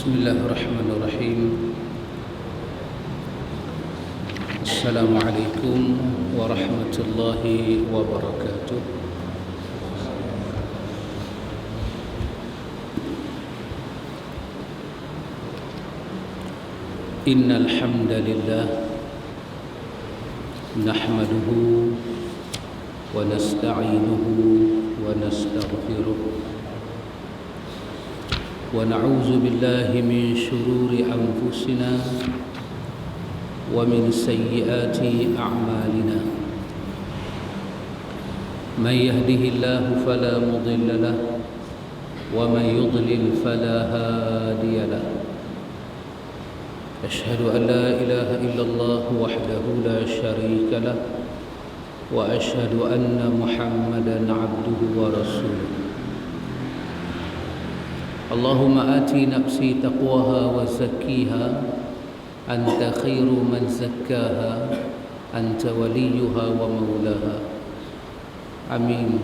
بسم الله الرحمن الرحيم. السلام عليكم ورحمة الله وبركاته. إن الحمد لله نحمده ونستعينه ونستغفره ونعوذ بالله من شرور أنفسنا ومن سيئات أعمالنا. من يهده الله فلا مضل له ومن يضلل فلا هادي له. أشهد أن لا إله إلا الله وحده لا شريك له وأشهد أن محمدا عبده ورسوله. اللهم آتي نفسي تقواها وزكيها أنت خير من زكاها أنت وليها ومولاها. آمين.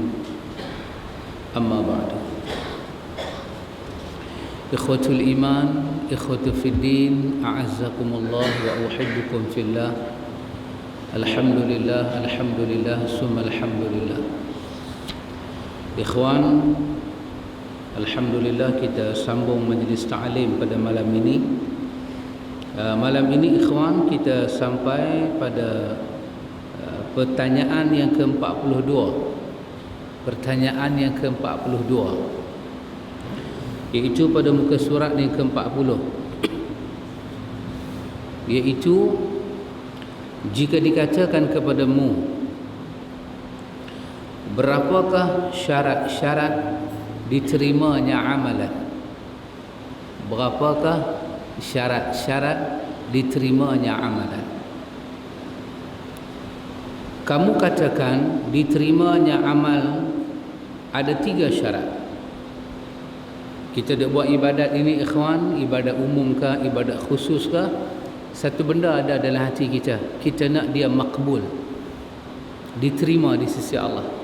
أما بعد. إخوة الإيمان، إخوة في الدين، أعزكم الله وأحبكم في الله. الحمد لله، الحمد لله، ثم الحمد لله. Ikhwan, alhamdulillah kita sambung majlis ta'lim pada malam ini. Malam ini ikhwan, kita sampai pada pertanyaan yang ke-42. Pertanyaan yang ke-42, iaitu pada muka surat yang ke-40, iaitu jika dikatakan kepadamu, berapakah syarat-syarat diterimanya amalan? Berapakah syarat-syarat diterimanya amalan? Kamu katakan diterimanya amal ada 3 syarat. Kita dah buat ibadat ini ikhwan, ibadat umum kah, ibadat khusus kah, satu benda ada dalam hati kita. Kita nak dia makbul, diterima di sisi Allah.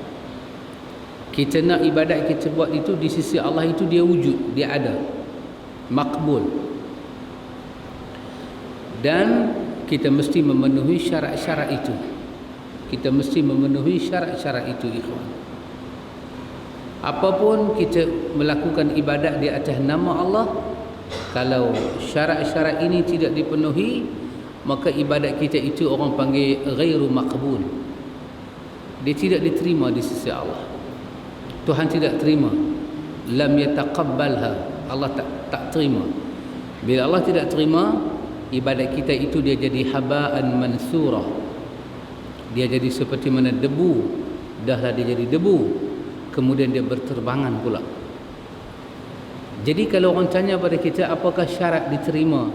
Kita nak ibadat kita buat itu di sisi Allah itu dia wujud, dia ada, makbul. Dan kita mesti memenuhi syarat-syarat itu. Kita mesti memenuhi syarat-syarat itu ikhwan. Apapun kita melakukan ibadat di atas nama Allah, kalau syarat-syarat ini tidak dipenuhi, maka ibadat kita itu orang panggil ghairu maqbul. Dia tidak diterima di sisi Allah. Tuhan tidak terima. Lam yataqabbalha. Allah tak terima. Bila Allah tidak terima, ibadat kita itu dia jadi haba'an mansura. Dia jadi seperti mana debu. Dahlah dia jadi debu, kemudian dia berterbangan pula. Jadi kalau orang tanya pada kita apakah syarat diterima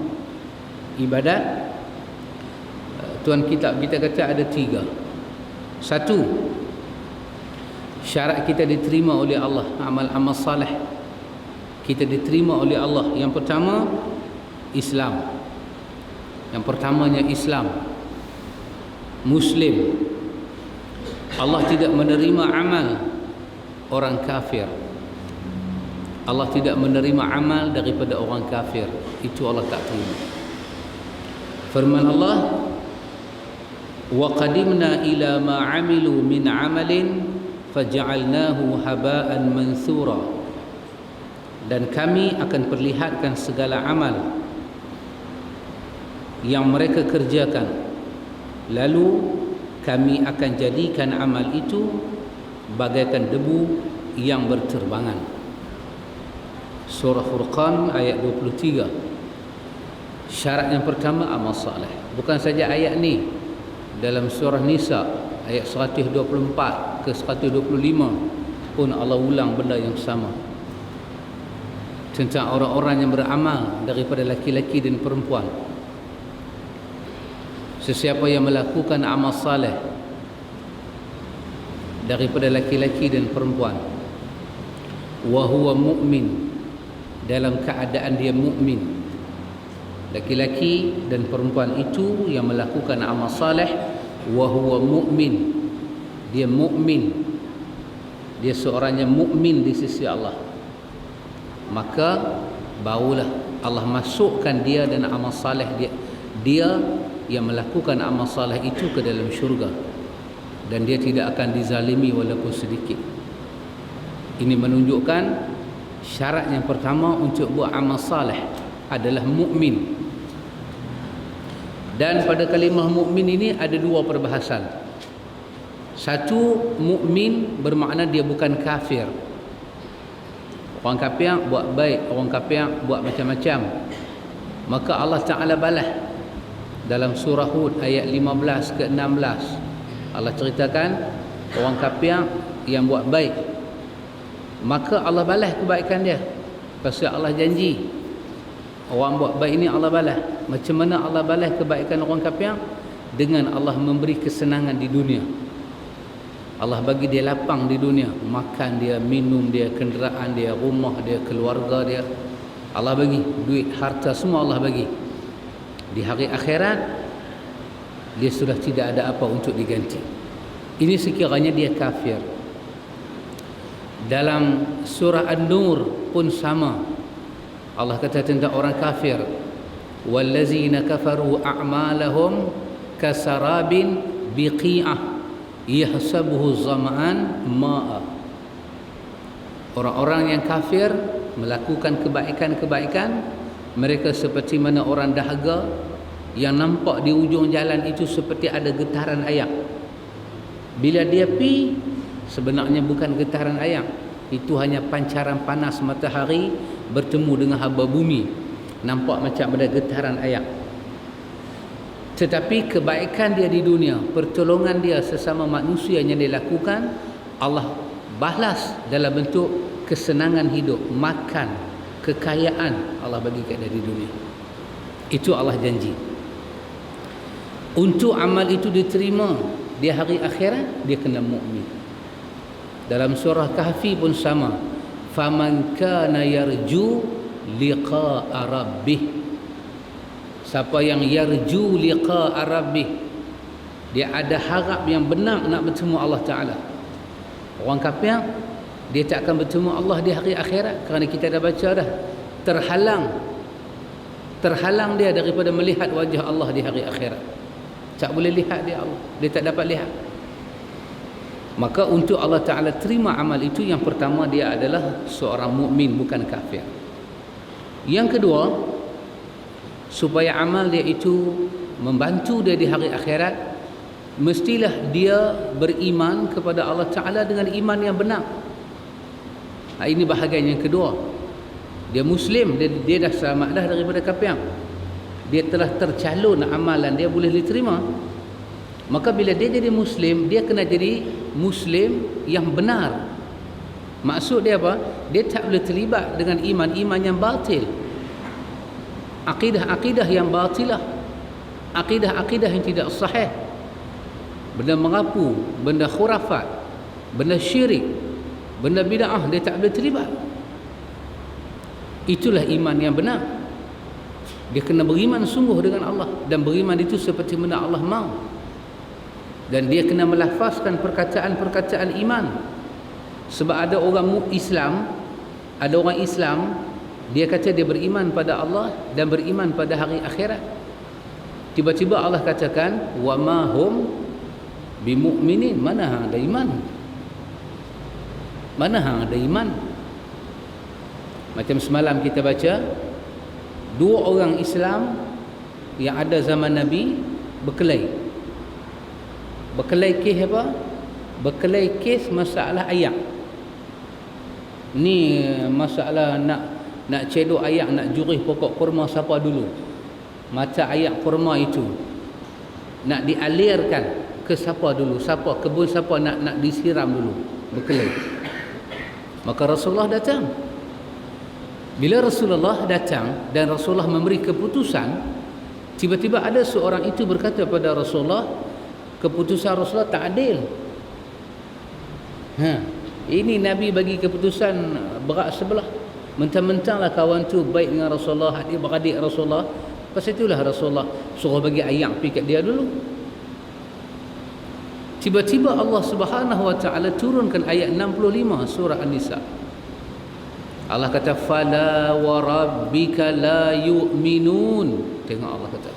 ibadat, tuan kitab kita kata ada 3. 1, syarat kita diterima oleh Allah, amal-amal salih kita diterima oleh Allah. Yang pertama, Islam. Yang pertamanya Islam, Muslim. Allah tidak menerima amal orang kafir. Allah tidak menerima amal daripada orang kafir. Itu Allah tak terima. Firman Allah, wa qadimna ila ma amilu min amalin faja'alnahu haba'an mansura. Dan kami akan perlihatkan segala amal yang mereka kerjakan, lalu kami akan jadikan amal itu bagaikan debu yang berterbangan. Surah Furqan ayat 23. Syarat yang pertama amal saleh. Bukan saja ayat ni, dalam surah Nisa ayat 124 ke 125 pun Allah ulang benda yang sama, tentang orang-orang yang beramal daripada laki-laki dan perempuan. Sesiapa yang melakukan amal saleh daripada laki-laki dan perempuan, wa huwa mu'min, dalam keadaan dia mukmin, laki-laki dan perempuan itu yang melakukan amal saleh, wa huwa mu'min, dia mukmin, dia seorang yang mukmin di sisi Allah, maka barulah Allah masukkan dia dan amal saleh dia yang melakukan amal saleh itu ke dalam syurga, dan dia tidak akan dizalimi walaupun sedikit. Ini menunjukkan syarat yang pertama untuk buat amal saleh adalah mukmin. Dan pada kalimah mukmin ini ada dua perbahasan. Satu, mukmin bermakna dia bukan kafir. Orang kafir buat baik, orang kafir buat macam-macam, maka Allah Ta'ala balas dalam surah Hud ayat 15 ke 16. Allah ceritakan orang kafir yang buat baik, maka Allah balas kebaikan dia. Pasal Allah janji orang buat baik ini Allah balas. Macam mana Allah balas kebaikan orang kafir? Dengan Allah memberi kesenangan di dunia. Allah bagi dia lapang di dunia, makan dia, minum dia, kenderaan dia, rumah dia, keluarga dia. Allah bagi duit, harta, semua Allah bagi. Di hari akhirat dia sudah tidak ada apa untuk diganti. Ini sekiranya dia kafir. Dalam surah An-Nur pun sama. Allah kata tentang orang kafir, wallazina kafaru a'malahum kasarabin biqi'ah yahsabuhu zama'an ma'a. Orang-orang yang kafir melakukan kebaikan-kebaikan, mereka seperti mana orang dahaga yang nampak di ujung jalan itu seperti ada getaran air. Bila dia pi, sebenarnya bukan getaran air, itu hanya pancaran panas matahari bertemu dengan haba bumi, nampak macam ada getaran air. Tetapi kebaikan dia di dunia, pertolongan dia sesama manusia yang dia lakukan, Allah balas dalam bentuk kesenangan hidup, makan, kekayaan Allah bagi kat dia di dunia. Itu Allah janji. Untuk amal itu diterima di hari akhirat, dia kena mukmin. Dalam surah Kahfi pun sama. Faman kana yarju liqa'a rabbih. Siapa yang yarju liqa'a rabbih, dia ada harap yang benar nak bertemu Allah Ta'ala. Orang kafir, dia tak akan bertemu Allah di hari akhirat, kerana kita dah baca dah, terhalang dia daripada melihat wajah Allah di hari akhirat. Tak boleh lihat dia Allah, dia tak dapat lihat. Maka untuk Allah Ta'ala terima amal itu, yang pertama dia adalah seorang mukmin, bukan kafir. Yang kedua, supaya amal dia itu membantu dia di hari akhirat, mestilah dia beriman kepada Allah Ta'ala dengan iman yang benar. Ini bahagian yang kedua. Dia Muslim, dia dah selamat dah daripada kafir. Dia telah tercalon amalan dia boleh diterima. Maka bila dia jadi Muslim, dia kena jadi Muslim yang benar. Maksud dia apa? Dia tak boleh terlibat dengan iman-iman yang batil, akidah-akidah yang batilah, akidah-akidah yang tidak sahih, benda mengapu, benda khurafat, benda syirik, benda bid'ah, dia tak boleh terlibat. Itulah iman yang benar. Dia kena beriman sungguh dengan Allah, dan beriman itu seperti mana Allah mahu. Dan dia kena melafazkan perkataan-perkataan iman. Sebab ada orang Islam, dia kata dia beriman pada Allah dan beriman pada hari akhirat. Tiba-tiba Allah katakan, wa ma hum bimu'minin. Mana ada iman? Mana ada iman? Macam semalam kita baca, dua orang Islam yang ada zaman Nabi berkelahi. Berkelahi kes apa? Berkelahi kes masalah ayak. Ni masalah nak cedok ayak, nak jurih pokok kurma siapa dulu. Mata ayak kurma itu nak dialirkan ke siapa dulu, siapa kebun siapa nak disiram dulu. Berkelahi. Maka Rasulullah datang. Bila Rasulullah datang dan Rasulullah memberi keputusan, tiba-tiba ada seorang itu berkata pada Rasulullah, keputusan Rasulullah tak adil. Ini Nabi bagi keputusan berat sebelah. Mentang-mentanglah kawan tu baik dengan Rasulullah, adik-beradik Rasulullah, pasal itulah Rasulullah suruh bagi ayak pergi kat dia dulu. Tiba-tiba Allah Subhanahu wa taala turunkan ayat 65 surah An-Nisa. Allah kata fala wa rabbika la yu'minun. Tengok Allah kata,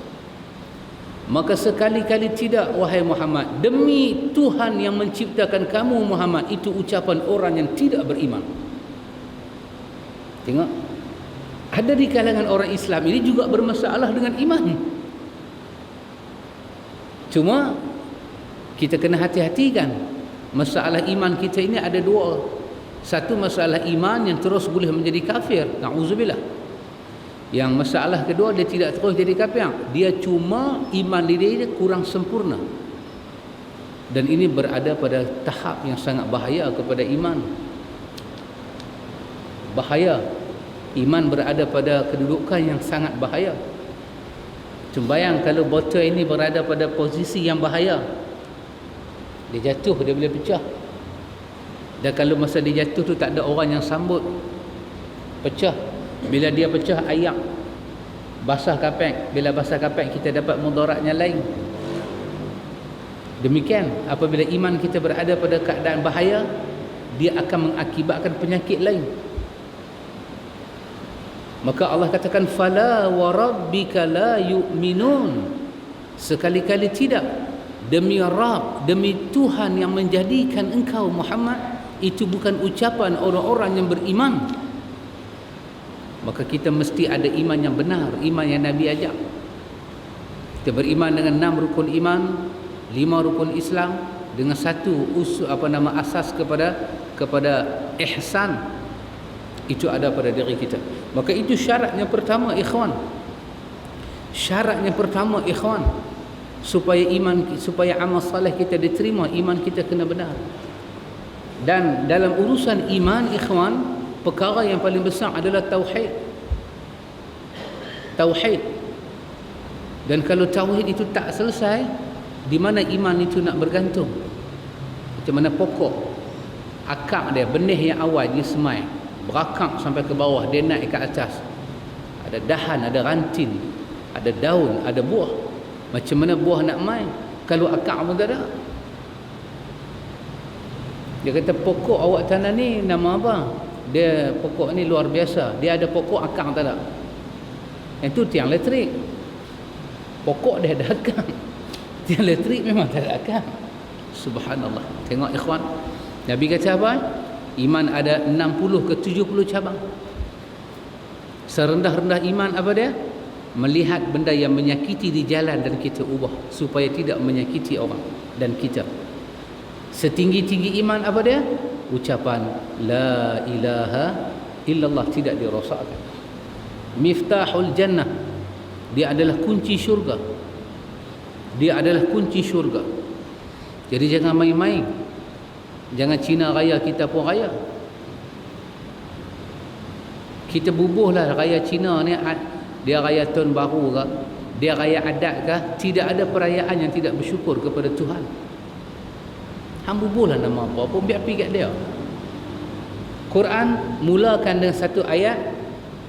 maka sekali-kali tidak wahai Muhammad, demi Tuhan yang menciptakan kamu Muhammad. Itu ucapan orang yang tidak beriman. Tengok, ada di kalangan orang Islam ini juga bermasalah dengan iman. Cuma kita kena hati-hati kan. Masalah iman kita ini ada dua. Satu, masalah iman yang terus boleh menjadi kafir, na'udzubillah. Yang masalah kedua, dia tidak terus jadi kafir, dia cuma iman dia kurang sempurna. Dan ini berada pada tahap yang sangat bahaya kepada iman. Bahaya. Iman berada pada kedudukan yang sangat bahaya. Bayang kalau botol ini berada pada posisi yang bahaya, dia jatuh, dia boleh pecah. Dan kalau masa dia jatuh tu tak ada orang yang sambut, pecah. Bila dia pecah, ayak, basah kapek. Bila basah kapek, kita dapat mudaratnya lain. Demikian apabila iman kita berada pada keadaan bahaya, dia akan mengakibatkan penyakit lain. Maka Allah katakan fala wa rabbika la yu'minun. Sekali-kali tidak, demi Rabb, demi Tuhan yang menjadikan engkau Muhammad. Itu bukan ucapan orang-orang yang beriman. Maka kita mesti ada iman yang benar, iman yang Nabi ajak. Kita beriman dengan 6 rukun iman, 5 rukun Islam, dengan satu asas kepada ihsan. Itu ada pada diri kita. Maka itu syaratnya pertama, ikhwan. Syaratnya pertama, ikhwan, supaya amal soleh kita diterima, iman kita kena benar. Dan dalam urusan iman, ikhwan, perkara yang paling besar adalah tauhid. Tauhid. Dan kalau tauhid itu tak selesai, di mana iman itu nak bergantung? Macam mana pokok, akar dia, benih yang awal dia semai, berakar sampai ke bawah, dia naik ke atas. Ada dahan, ada ranting, ada daun, ada buah. Macam mana buah nak mai kalau akar pun tak ada? Dia kata pokok awak tanam ni nama apa? Dia pokok ni luar biasa. Dia ada pokok, akar tak ada. Itu tiang elektrik. Pokok dia ada akar. Tiang elektrik memang tak ada akar. Subhanallah. Tengok ikhwan. Nabi kata apa? Iman ada 60 ke 70 cabang. Serendah-rendah iman apa dia? Melihat benda yang menyakiti di jalan dan kita ubah supaya tidak menyakiti orang dan kita. Setinggi-tinggi iman apa dia? Ucapan la ilaha illallah tidak dirosakkan. Miftahul jannah, dia adalah kunci syurga. Dia adalah kunci syurga. Jadi jangan main-main. Jangan Cina raya kita pun raya. Kita bubuhlah raya Cina ni, dia raya tahun baru ke, dia raya adat ke, tidak ada perayaan yang tidak bersyukur kepada Tuhan. Hang bubuhlah nama apa pun, biar pergi kat dia. Quran mulakan dengan satu ayat,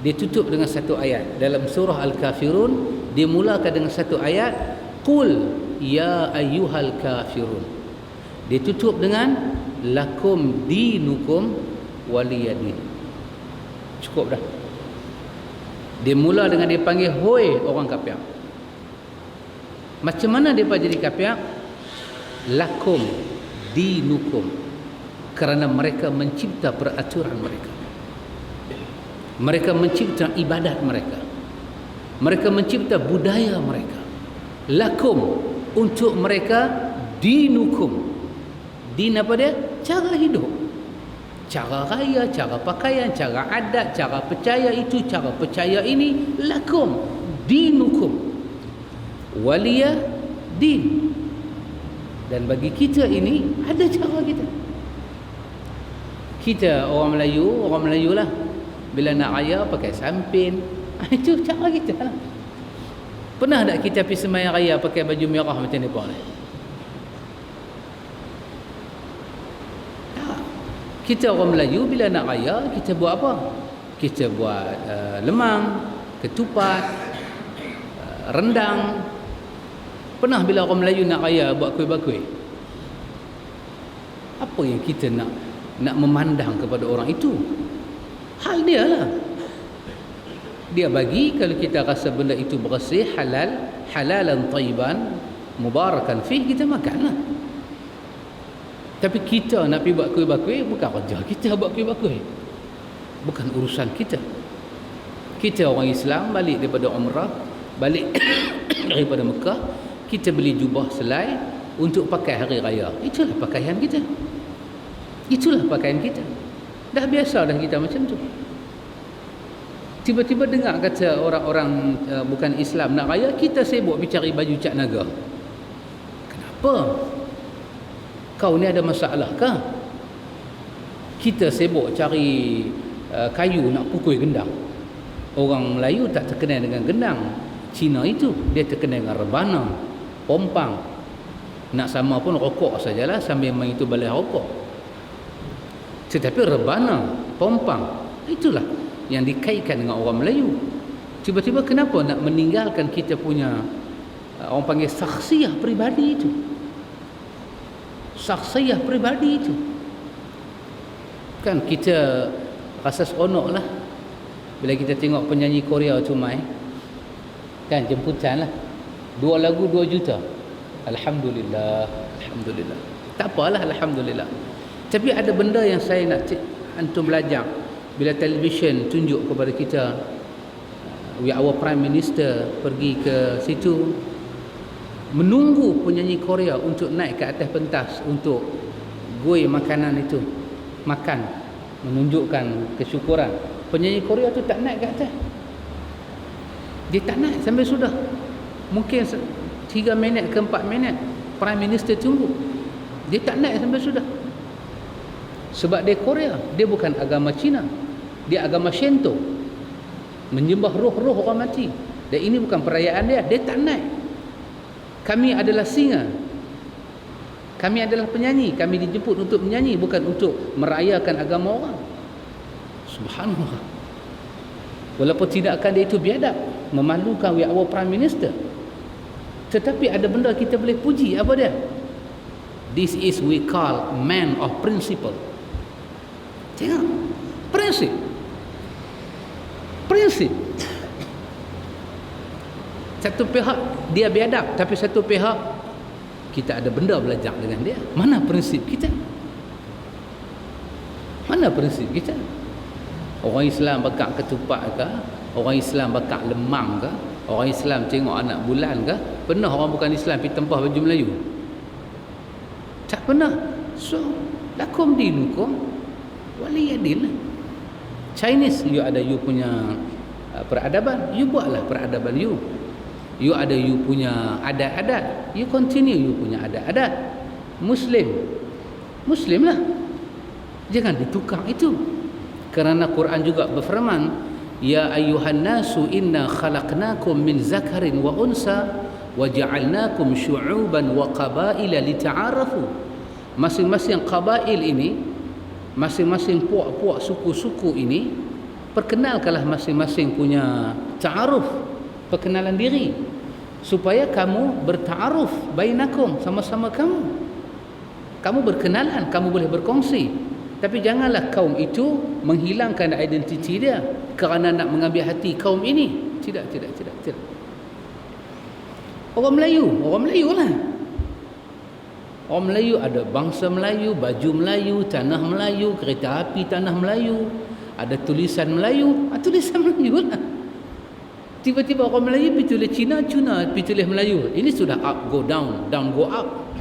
dia tutup dengan satu ayat. Dalam surah Al-Kafirun, dia mulakan dengan satu ayat, qul ya ayyuhal kafirun. Dia tutup dengan lakum dinukum waliyadin. Cukup dah. Dia mula dengan dia panggil hoi orang kafir. Macam mana dia jadi kafir? Lakum dinukum, kerana mereka mencipta peraturan mereka. Mereka mencipta ibadat mereka. Mereka mencipta budaya mereka. Lakum, untuk mereka, dinukum. Din apa dia? Cara hidup, cara raya, cara pakaian, cara adat, cara percaya itu, cara percaya ini. Lakum dinukum waliya din. Dan bagi kita ini ada cara kita. Kita orang Melayu lah, bila nak raya pakai sampin. Itu cara kita lah. Pernah tak kita pergi sembahyang raya pakai baju merah macam ni pun? Kita orang Melayu bila nak raya, kita buat apa? Kita buat lemang, ketupat, rendang. Pernah bila orang Melayu nak raya buat kuih bakui? Apa yang kita nak memandang kepada orang itu? Hal dia lah. Dia bagi kalau kita rasa benda itu bersih, halal, halalan tayyiban, mubarakan fih, kita makanlah. Tapi kita nak pergi buat kuih-bakui, bukan kerja kita buat kuih-bakui. Bukan urusan kita. Kita orang Islam balik daripada umrah, balik daripada Mekah, kita beli jubah selai untuk pakai hari raya. Itulah pakaian kita. Itulah pakaian kita. Dah biasa dah kita macam tu. Tiba-tiba dengar kata orang-orang bukan Islam nak raya, kita sibuk mencari baju Cak Naga. Kenapa? Kau ni ada masalah kah? Kita sibuk cari kayu nak pukul gendang. Orang Melayu tak terkenal dengan gendang. Cina itu dia terkenal dengan rebana, pompang. Nak sama pun rokok sajalah sambil main itu balai rokok. Tetapi rebana, pompang, itulah yang dikaitkan dengan orang Melayu. Tiba-tiba kenapa nak meninggalkan kita punya orang panggil saksiyah peribadi itu? Saksiyah peribadi itu. Kan kita rasa seronok lah bila kita tengok penyanyi Korea tu main. Kan jemputan lah. 2 lagu 2 juta. Alhamdulillah. Alhamdulillah. Tak apalah, Alhamdulillah. Tapi ada benda yang saya nak antum belajar. Bila televisyen tunjuk kepada kita, our Prime Minister pergi ke situ, menunggu penyanyi Korea untuk naik ke atas pentas untuk goi makanan itu, makan, menunjukkan kesyukuran. Penyanyi Korea tu tak naik ke atas. Dia tak naik sampai sudah. Mungkin 3 minit ke 4 minit Prime Minister tunggu. Dia tak naik sampai sudah. Sebab dia Korea, dia bukan agama Cina. Dia agama Shinto. Menyembah roh-roh orang mati. Dan ini bukan perayaan dia, dia tak naik. Kami adalah singa. Kami adalah penyanyi, kami dijemput untuk menyanyi, bukan untuk merayakan agama orang. Subhanallah. Walaupun tindakan dia itu biadab, memalukan our Prime Minister, tetapi ada benda kita boleh puji. Apa dia? This is we call man of principle. Tengok, prinsip. Prinsip. Satu pihak dia biadab, tapi satu pihak kita ada benda belajar dengan dia. Mana prinsip kita? Mana prinsip kita? Orang Islam bakar ketupat ke? Orang Islam bakar lemang ke? Orang Islam tengok anak bulan ke? Pernah orang bukan Islam pergi tempah baju Melayu? Tak pernah. So, lakum dinukum waliyadin. Chinese, you ada you punya peradaban, you buatlah peradaban you. You ada you punya adat-adat, you continue you punya adat-adat. Muslim lah. Jangan ditukar itu. Kerana Quran juga berfirman, ya ayyuhan nasu inna khalaqnakum min zakarin wa unsa wa ja'alnakum syu'uban wa qabaila lita'arafu. Masing-masing qabail ini, masing-masing puak-puak suku-suku ini, perkenalkanlah masing-masing punya ta'aruf, perkenalan diri, supaya kamu berta'aruf bainakum, sama-sama kamu berkenalan, kamu boleh berkongsi. Tapi janganlah kaum itu menghilangkan identiti dia kerana nak mengambil hati kaum ini. Tidak. Orang Melayu lah. Orang Melayu ada bangsa Melayu, baju Melayu, tanah Melayu, kereta api tanah Melayu, ada tulisan Melayu, tulisan Melayu lah. Tiba-tiba orang Melayu pergi tulis Cina pergi tulis Melayu. Ini sudah up go down, down go up.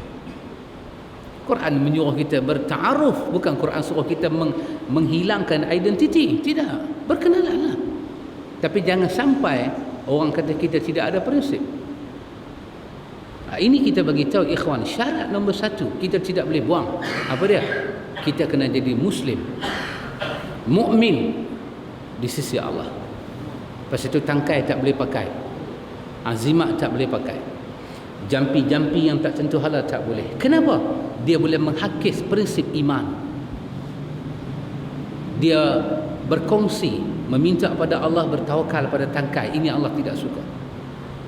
Quran menyuruh kita berta'aruf, bukan Quran suruh kita menghilangkan identiti. Tidak, berkenalanlah. Tapi jangan sampai orang kata kita tidak ada prinsip. Ini kita bagi tahu ikhwan, syarat nombor 1 kita tidak boleh buang. Apa dia? Kita kena jadi muslim, mukmin di sisi Allah. Lepas itu tangkai tak boleh pakai, azimat tak boleh pakai, jampi-jampi yang tak tentu halal tak boleh. Kenapa? Dia boleh menghakis prinsip iman. Dia berkongsi, meminta pada Allah, bertawakal pada tangkai. Ini Allah tidak suka.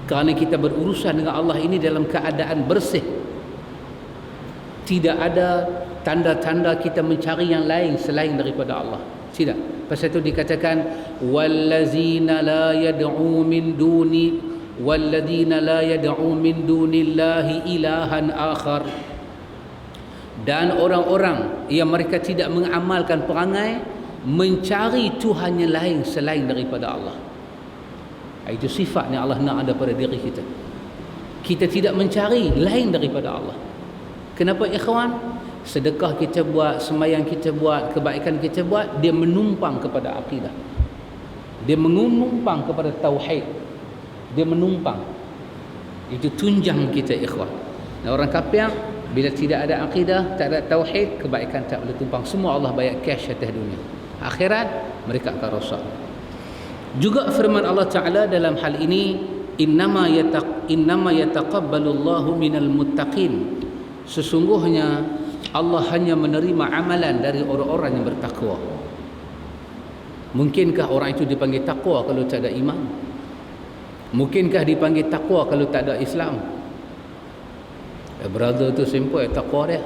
Kerana kita berurusan dengan Allah ini dalam keadaan bersih. Tidak ada tanda-tanda kita mencari yang lain selain daripada Allah. Tidak. Pasal itu dikatakan wallazina la yad'u min duni walladzina la yad'u min dunillahi ilahan akhar. Dan orang-orang yang mereka tidak mengamalkan perangai mencari Tuhan yang lain selain daripada Allah. Itu sifatnya Allah nak ada pada diri kita. Kita tidak mencari lain daripada Allah. Kenapa ikhwan? Sedekah kita buat, sembahyang kita buat, kebaikan kita buat, dia menumpang kepada akidah. Dia menumpang kepada tauhid. Dia menumpang. Itu tunjang kita ikhwan. Dan orang kafir bila tidak ada akidah, tak ada tauhid, kebaikan tak boleh tumpang. Semua Allah bayar cash atas dunia. Akhirat mereka akan rosak. Juga firman Allah Ta'ala dalam hal ini, innama yataqabbalu Allahu minal muttaqin. Sesungguhnya Allah hanya menerima amalan dari orang-orang yang bertakwa. Mungkinkah orang itu dipanggil takwa kalau tak ada iman? Mungkinkah dipanggil takwa kalau tak ada Islam? Brother tu simple, takwa dia.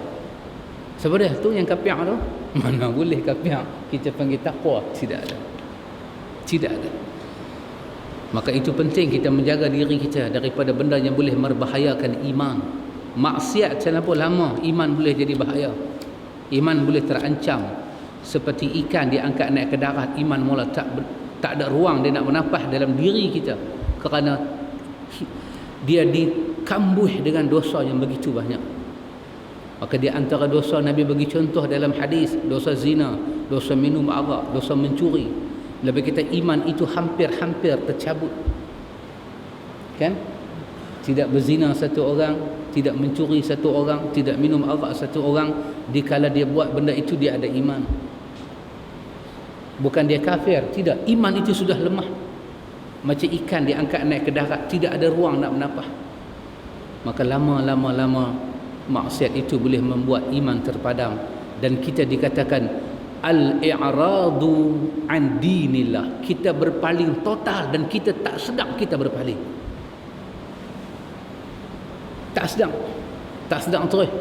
Siapa dia tu yang kafir tu? Mana boleh kafir kita panggil takwa? Tidak ada. Tidak ada. Maka itu penting kita menjaga diri kita daripada benda yang boleh membahayakan iman. Maksiat selama lama iman boleh jadi bahaya. Iman boleh terancam. Seperti ikan diangkat naik ke darat, iman mula tak ada ruang dia nak bernafas dalam diri kita kerana dia dikambuh dengan dosa yang begitu banyak. Maka di antara dosa Nabi bagi contoh dalam hadis, dosa zina, dosa minum arak, dosa mencuri. Lebih kita iman itu hampir-hampir tercabut. Kan? Tidak berzina satu orang, tidak mencuri satu orang, tidak minum arak satu orang, dikala dia buat benda itu dia ada iman. Bukan dia kafir, tidak. Iman itu sudah lemah. Macam ikan diangkat naik ke darat, tidak ada ruang nak bernafas. Maka lama-lama maksiat itu boleh membuat iman terpadam. Dan kita dikatakan al-i'radu an dinillah. Kita berpaling total dan kita tak sedar kita berpaling. Tak sedang terus.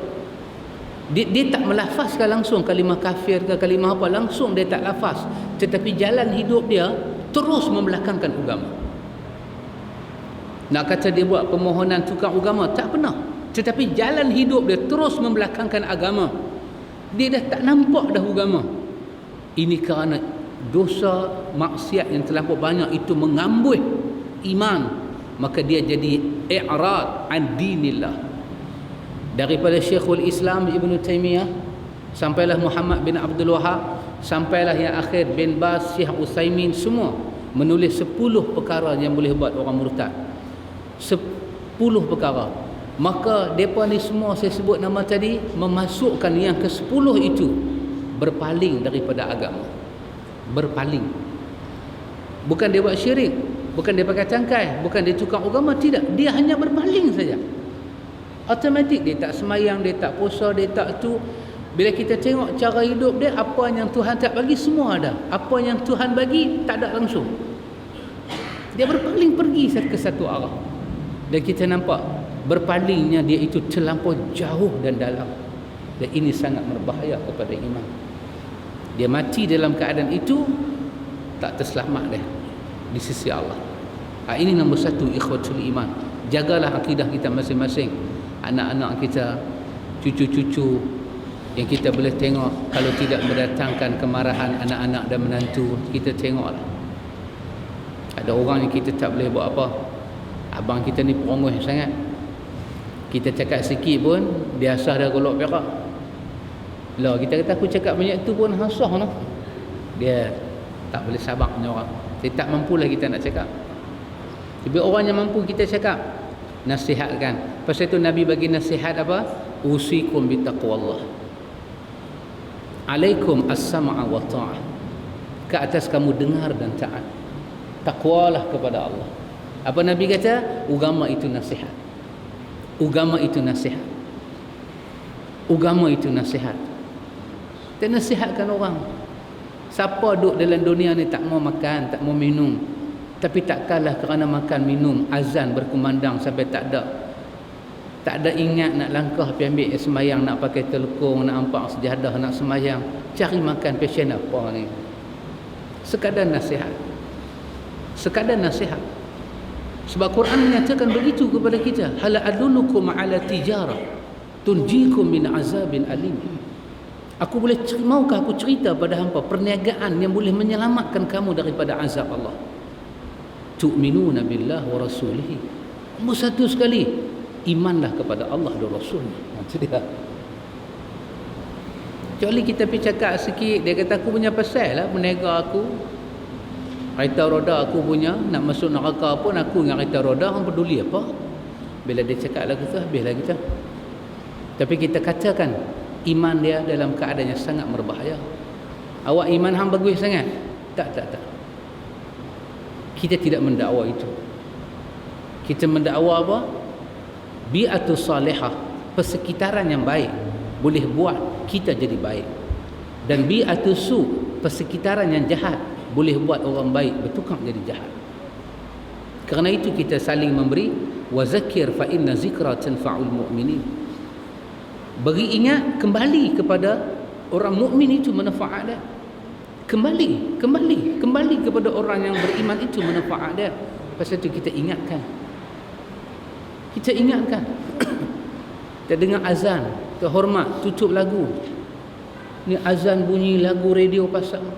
Dia tak melafazkan langsung kalimah kafir ke kalimah apa, langsung dia tak lafaz, tetapi jalan hidup dia terus membelakangkan agama. Nak kata dia buat permohonan tukar agama, tak pernah, tetapi jalan hidup dia terus membelakangkan agama. Dia dah tak nampak dah agama. Ini kerana dosa maksiat yang terlampau banyak itu mengambuh iman, maka dia jadi i'rad an dinillah. Daripada Syekhul Islam Ibn Taymiyah sampailah Muhammad bin Abdul Wahab, sampailah yang akhir bin Baz, Syekh Utsaimin, semua menulis 10 perkara yang boleh buat orang murtad. 10 perkara. Maka mereka ni semua saya sebut nama tadi memasukkan yang ke-10 itu berpaling daripada agama. Berpaling. Bukan dia buat syirik, bukan dia pakai cangkai, bukan dia tukar agama, tidak. Dia hanya berpaling saja. Automatik dia tak semayang, dia tak puasa, dia tak tu. Bila kita tengok cara hidup dia, apa yang Tuhan tak bagi semua ada. Apa yang Tuhan bagi tak ada langsung. Dia berpaling pergi ke satu arah. Dan kita nampak berpalingnya dia itu terlampau jauh dan dalam. Dan ini sangat berbahaya kepada iman. Dia mati dalam keadaan itu tak terselamat dia di sisi Allah. Ini nombor 1, ikhwatul iman. Jagalah akidah kita masing-masing. Anak-anak kita, cucu-cucu yang kita boleh tengok, kalau tidak mendatangkan kemarahan anak-anak dan menantu, kita tengoklah. Ada orang yang kita tak boleh buat apa. Abang kita ni peronggoh sangat. Kita cakap sikit pun dia asah dah golok perak. Lah kita kata aku cakap banyak tu pun hasah noh. Dia tak boleh sabar punya orang. Saya tak mampulah kita nak cakap. Tapi orang yang mampu kita cakap, nasihatkan. Pasal itu Nabi bagi nasihat apa? Usikum bitaqwallah. Alaikum as-sam'a wa ta'ah. Ke atas kamu dengar dan taat. Takwalah kepada Allah. Apa Nabi kata? Agama itu nasihat. Agama itu nasihat. Agama itu nasihat. Dan nasihatkan orang. Siapa duduk dalam dunia ni tak mau makan, tak mau minum, tapi tak kalah kerana makan minum, azan berkumandang sampai tak ada ingat nak langkah pergi ambil sembahyang, nak pakai telekung, nak ampak sejadah, nak sembahyang, cari makan passion apa ni. Sekadar nasihat. Sekadar nasihat. Sebab Quran menyatakan begitu kepada kita. Hal adullukum ala tijarah tunjikum min azabin alim. Maukah aku cerita pada hampa perniagaan yang boleh menyelamatkan kamu daripada azab Allah. Tu'minuna billah wa rasulihi. Nombor satu sekali, imanlah kepada Allah dan Rasulnya. Itu dia. Kecuali kita pergi cakap sikit, dia kata aku punya pasal lah berniaga aku. Kereta roda aku punya, nak masuk neraka pun aku dengan kereta roda, orang peduli apa? Bila dia cakap lagu tu, habislah kita. Tapi kita katakan iman dia dalam keadaan yang sangat berbahaya. Awak iman hang bagus sangat? Tak. Kita tidak mendakwa itu. Kita mendakwa apa? Bi'atus salihah, persekitaran yang baik boleh buat kita jadi baik. Dan bi'atus su, persekitaran yang jahat boleh buat orang baik bertukar jadi jahat. Kerana itu kita saling memberi, wa zakir fa inna zikra tanfa'ul mu'minin. Beri ingat, kembali kepada orang mukmin itu manfaat dia. Kembali kepada orang yang beriman itu manfaat dia. Pasal itu kita ingatkan. Kita dengar azan, kita hormat, tutup lagu. Ni azan bunyi, lagu radio pasang.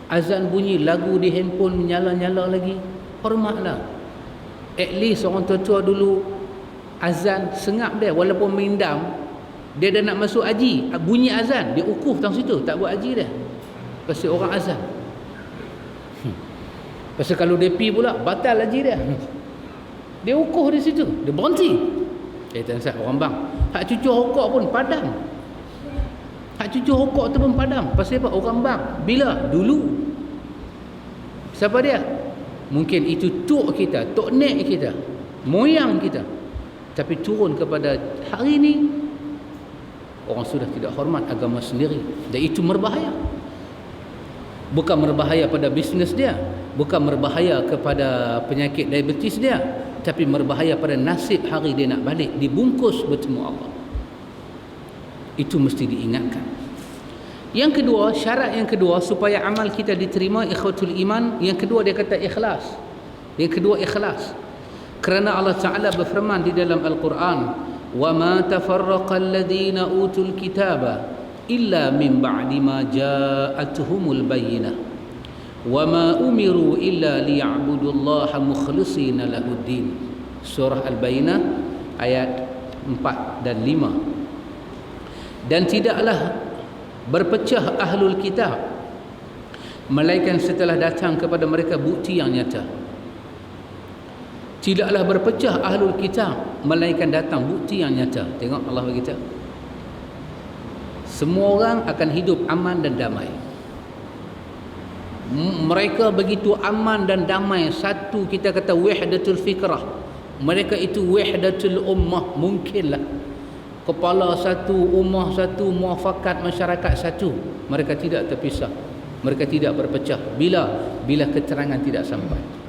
Azan bunyi, lagu di handphone menyala-nyala lagi. Hormatlah. At least orang tua-tua dulu azan sengap dia walaupun mindam. Dia dah nak masuk haji, bunyi azan, dia ukuf tang situ, tak buat haji dah. Pasal orang azan. Pasal kalau dia pi pula batal haji dia. Dia ukuf di situ, dia berhenti. Kata saya, orang bang, hak cucu rokok pun padam. Hak cucu rokok tu pun padam. Pasal apa? Orang bang, bila? Dulu. Siapa dia? Mungkin itu tok kita, tok nek kita, moyang kita. Tapi turun kepada hari ini, orang sudah tidak hormat agama sendiri. Dan itu berbahaya. Bukan berbahaya pada bisnes dia, bukan berbahaya kepada penyakit diabetes dia, tapi berbahaya pada nasib hari dia nak balik dibungkus bertemu Allah. Itu mesti diingatkan. Yang kedua, syarat yang kedua supaya amal kita diterima, ikhwatul iman, yang kedua dia kata ikhlas. Yang kedua ikhlas. Kerana Allah Ta'ala berfirman di dalam Al-Quran, وَمَا تَفَرَّقَ الَّذِينَ أُوتُوا الْكِتَابَ إِلَّا مِنْ بَعْدِ مَا جَاءَتْهُمُ الْبَيِّنَةُ وَمَا أُمِرُوا إِلَّا لِيَعْبُدُوا اللَّهَ مُخْلِصِينَ لَهُ الدِّينَ. Surah Al-Bayyinah ayat 4 dan 5. Dan tidaklah berpecah ahlul kitab melainkan setelah datang kepada mereka bukti yang nyata. Tidaklah berpecah ahlul kitab melainkan datang bukti yang nyata. Tengok Allah berkata, semua orang akan hidup aman dan damai. Mereka begitu aman dan damai. Satu, kita kata wahdatul fikrah. Mereka itu wahdatul ummah. Mungkinlah kepala satu, ummah satu, muafakat masyarakat satu. Mereka tidak terpisah, mereka tidak berpecah. Bila keterangan tidak sampai.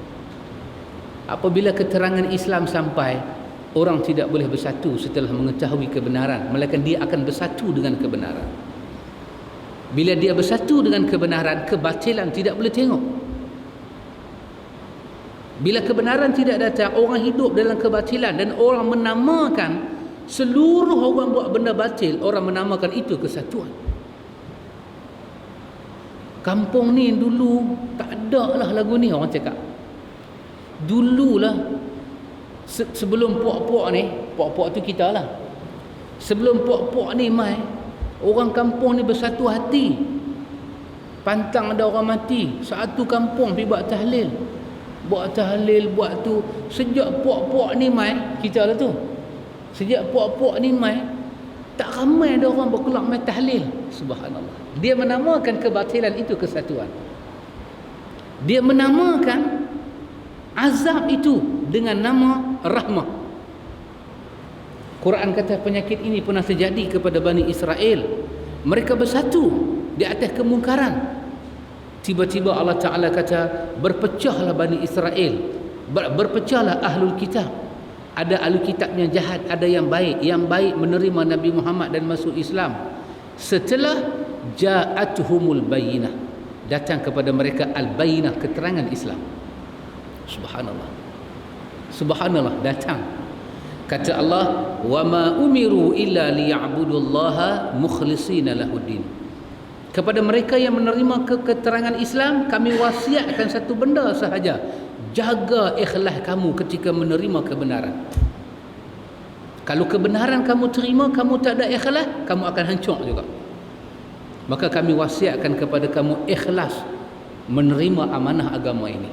Apabila keterangan Islam sampai, orang tidak boleh bersatu setelah mengetahui kebenaran, melainkan dia akan bersatu dengan kebenaran. Bila dia bersatu dengan kebenaran, kebatilan tidak boleh tengok. Bila kebenaran tidak datang, orang hidup dalam kebatilan dan orang menamakan seluruh orang buat benda batil, orang menamakan itu kesatuan. Kampung ni dulu tak ada lah lagu ni, orang cakap. Dululah sebelum puak-puak ni, puak-puak tu kita lah. Sebelum puak-puak ni mai, orang kampung ni bersatu hati. Pantang ada orang mati, satu kampung pergi buat tahlil. Buat tahlil, buat tu. Sejak puak-puak ni mai, kita lah tu. Sejak puak-puak ni mai, tak ramai ada orang berkelak mai tahlil. Subhanallah. Dia menamakan kebatilan itu kesatuan. Dia menamakan azab itu dengan nama rahmah. Quran kata penyakit ini pernah terjadi kepada Bani Israel. Mereka bersatu di atas kemungkaran. Tiba-tiba Allah Ta'ala kata, berpecahlah Bani Israel, berpecahlah ahlul kitab. Ada ahlul kitab yang jahat, ada yang baik. Yang baik menerima Nabi Muhammad dan masuk Islam. Setelah ja'atuhumul bayyinah, datang kepada mereka al-bayyinah, keterangan Islam. Subhanallah. Subhanallah, datang. Kata Allah, wa ma umiru illa liya'budullaha mukhlishina lahuddin. Kepada mereka yang menerima keterangan Islam, kami wasiatkan satu benda sahaja: jaga ikhlas kamu ketika menerima kebenaran. Kalau kebenaran kamu terima, kamu tak ada ikhlas, kamu akan hancur juga. Maka kami wasiatkan kepada kamu ikhlas menerima amanah agama ini.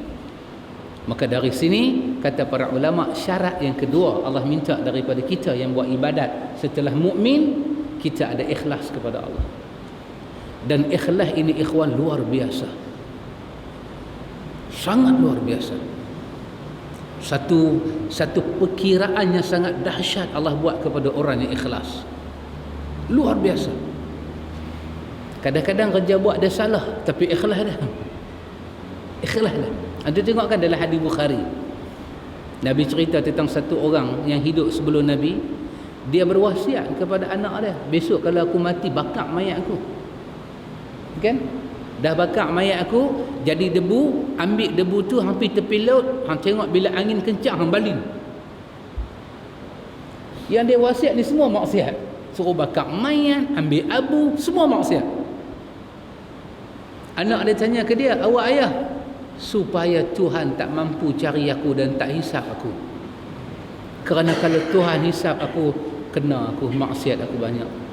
Maka dari sini kata para ulama, syarat yang kedua Allah minta daripada kita yang buat ibadat setelah mukmin, kita ada ikhlas kepada Allah. Dan ikhlas ini ikhwan luar biasa, sangat luar biasa. Satu perkiraannya sangat dahsyat Allah buat kepada orang yang ikhlas, luar biasa. Kadang-kadang kerja buat dia salah, tapi ikhlas dah, ikhlas dah. Anda tengok kan dalam hadis Bukhari, Nabi cerita tentang satu orang yang hidup sebelum Nabi. Dia berwasiat kepada anak dia, besok kalau aku mati, bakar mayat aku. Kan? Dah bakar mayat aku, jadi debu, ambil debu tu hampir tepi laut, hang tengok bila angin kencang hang baling. Yang dia wasiat ni semua maksiat. Suruh bakar mayat, ambil abu, semua maksiat. Anak dia tanya ke dia, awak ayah, supaya Tuhan tak mampu cari aku dan tak hisap aku. Kerana kalau Tuhan hisap aku, kena aku, maksiat aku banyak.